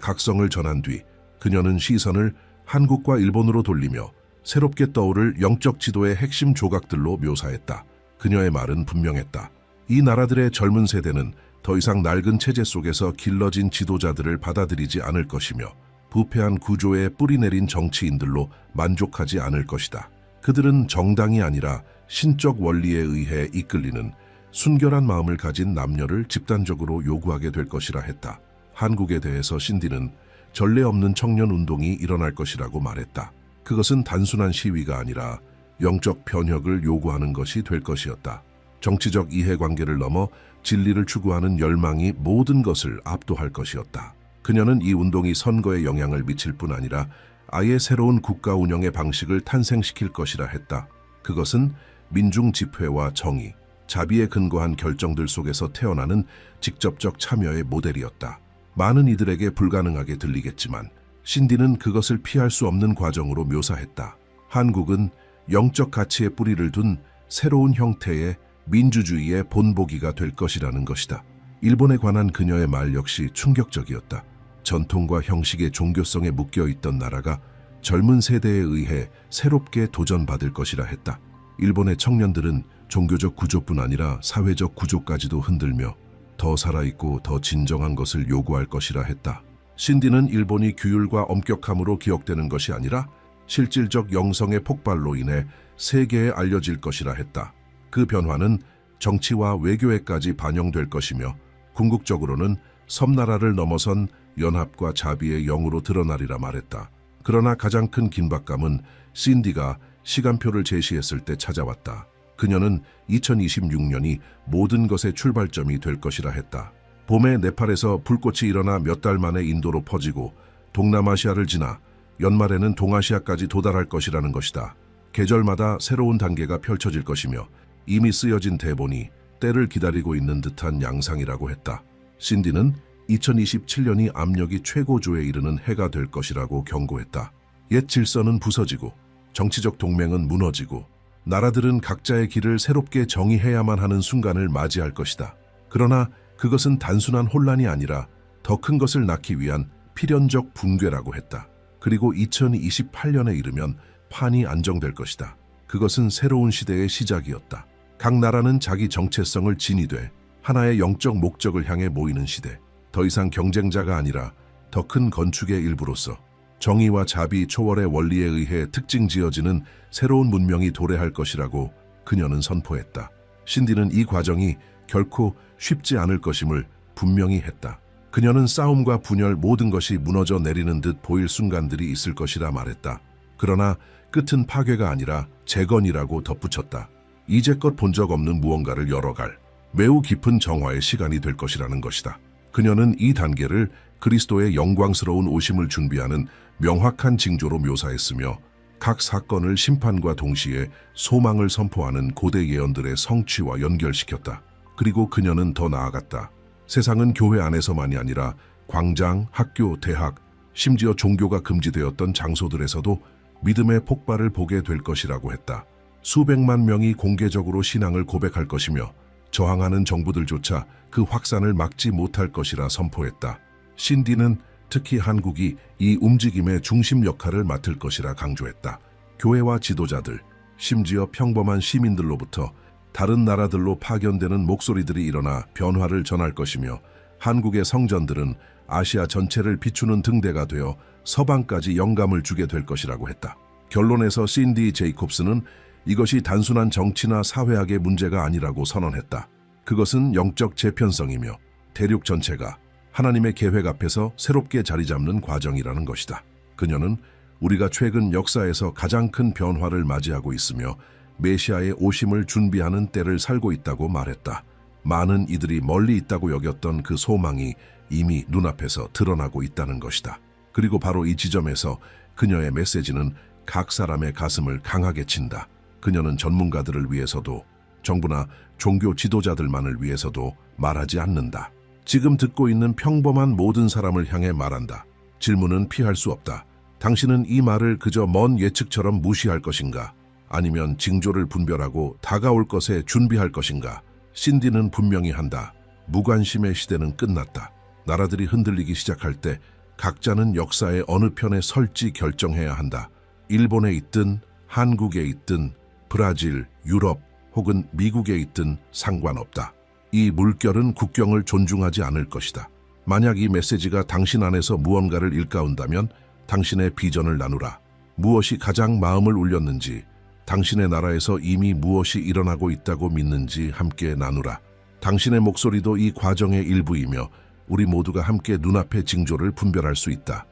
각성을 전한 뒤 그녀는 시선을 한국과 일본으로 돌리며 새롭게 떠오를 영적 지도의 핵심 조각들로 묘사했다. 그녀의 말은 분명했다. 이 나라들의 젊은 세대는 더 이상 낡은 체제 속에서 길러진 지도자들을 받아들이지 않을 것이며 부패한 구조에 뿌리내린 정치인들로 만족하지 않을 것이다. 그들은 정당이 아니라 신적 원리에 의해 이끌리는 순결한 마음을 가진 남녀를 집단적으로 요구하게 될 것이라 했다. 한국에 대해서 신디는 전례 없는 청년 운동이 일어날 것이라고 말했다. 그것은 단순한 시위가 아니라 영적 변혁을 요구하는 것이 될 것이었다. 정치적 이해관계를 넘어 진리를 추구하는 열망이 모든 것을 압도할 것이었다. 그녀는 이 운동이 선거에 영향을 미칠 뿐 아니라 아예 새로운 국가 운영의 방식을 탄생시킬 것이라 했다. 그것은 민중 집회와 정의, 자비에 근거한 결정들 속에서 태어나는 직접적 참여의 모델이었다. 많은 이들에게 불가능하게 들리겠지만 신디는 그것을 피할 수 없는 과정으로 묘사했다. 한국은 영적 가치에 뿌리를 둔 새로운 형태의 민주주의의 본보기가 될 것이라는 것이다. 일본에 관한 그녀의 말 역시 충격적이었다. 전통과 형식의 종교성에 묶여있던 나라가 젊은 세대에 의해 새롭게 도전받을 것이라 했다. 일본의 청년들은 종교적 구조뿐 아니라 사회적 구조까지도 흔들며 더 살아있고 더 진정한 것을 요구할 것이라 했다. 신디는 일본이 규율과 엄격함으로 기억되는 것이 아니라 실질적 영성의 폭발로 인해 세계에 알려질 것이라 했다. 그 변화는 정치와 외교에까지 반영될 것이며 궁극적으로는 섬나라를 넘어선 연합과 자비의 영으로 드러나리라 말했다. 그러나 가장 큰 긴박감은 신디가 시간표를 제시했을 때 찾아왔다. 그녀는 2026년이 모든 것의 출발점이 될 것이라 했다. 봄에 네팔에서 불꽃이 일어나 몇 달 만에 인도로 퍼지고 동남아시아를 지나 연말에는 동아시아까지 도달할 것이라는 것이다. 계절마다 새로운 단계가 펼쳐질 것이며 이미 쓰여진 대본이 때를 기다리고 있는 듯한 양상이라고 했다. 신디는 2027년이 압력이 최고조에 이르는 해가 될 것이라고 경고했다. 옛 질서는 부서지고 정치적 동맹은 무너지고 나라들은 각자의 길을 새롭게 정의해야만 하는 순간을 맞이할 것이다. 그러나 그것은 단순한 혼란이 아니라 더 큰 것을 낳기 위한 필연적 붕괴라고 했다. 그리고 2028년에 이르면 판이 안정될 것이다. 그것은 새로운 시대의 시작이었다. 각 나라는 자기 정체성을 지니되 하나의 영적 목적을 향해 모이는 시대. 더 이상 경쟁자가 아니라 더 큰 건축의 일부로서 정의와 자비 초월의 원리에 의해 특징 지어지는 새로운 문명이 도래할 것이라고 그녀는 선포했다. 신디는 이 과정이 결코 쉽지 않을 것임을 분명히 했다. 그녀는 싸움과 분열 모든 것이 무너져 내리는 듯 보일 순간들이 있을 것이라 말했다. 그러나 끝은 파괴가 아니라 재건이라고 덧붙였다. 이제껏 본 적 없는 무언가를 열어갈 매우 깊은 정화의 시간이 될 것이라는 것이다. 그녀는 이 단계를 그리스도의 영광스러운 오심을 준비하는 명확한 징조로 묘사했으며 각 사건을 심판과 동시에 소망을 선포하는 고대 예언들의 성취와 연결시켰다. 그리고 그녀는 더 나아갔다. 세상은 교회 안에서만이 아니라 광장, 학교, 대학, 심지어 종교가 금지되었던 장소들에서도 믿음의 폭발을 보게 될 것이라고 했다. 수백만 명이 공개적으로 신앙을 고백할 것이며 저항하는 정부들조차 그 확산을 막지 못할 것이라 선포했다. 신디는 특히 한국이 이 움직임의 중심 역할을 맡을 것이라 강조했다. 교회와 지도자들, 심지어 평범한 시민들로부터 다른 나라들로 파견되는 목소리들이 일어나 변화를 전할 것이며 한국의 성전들은 아시아 전체를 비추는 등대가 되어 서방까지 영감을 주게 될 것이라고 했다. 결론에서 신디 제이콥스는 이것이 단순한 정치나 사회학의 문제가 아니라고 선언했다. 그것은 영적 재편성이며 대륙 전체가 하나님의 계획 앞에서 새롭게 자리 잡는 과정이라는 것이다. 그녀는 우리가 최근 역사에서 가장 큰 변화를 맞이하고 있으며 메시아의 오심을 준비하는 때를 살고 있다고 말했다. 많은 이들이 멀리 있다고 여겼던 그 소망이 이미 눈앞에서 드러나고 있다는 것이다. 그리고 바로 이 지점에서 그녀의 메시지는 각 사람의 가슴을 강하게 친다. 그녀는 전문가들을 위해서도 정부나 종교 지도자들만을 위해서도 말하지 않는다. 지금 듣고 있는 평범한 모든 사람을 향해 말한다. 질문은 피할 수 없다. 당신은 이 말을 그저 먼 예측처럼 무시할 것인가? 아니면 징조를 분별하고 다가올 것에 준비할 것인가? 신디는 분명히 한다. 무관심의 시대는 끝났다. 나라들이 흔들리기 시작할 때 각자는 역사의 어느 편에 설지 결정해야 한다. 일본에 있든 한국에 있든 브라질, 유럽 혹은 미국에 있든 상관없다. 이 물결은 국경을 존중하지 않을 것이다. 만약 이 메시지가 당신 안에서 무언가를 일깨운다면 당신의 비전을 나누라. 무엇이 가장 마음을 울렸는지, 당신의 나라에서 이미 무엇이 일어나고 있다고 믿는지 함께 나누라. 당신의 목소리도 이 과정의 일부이며 우리 모두가 함께 눈앞의 징조를 분별할 수 있다.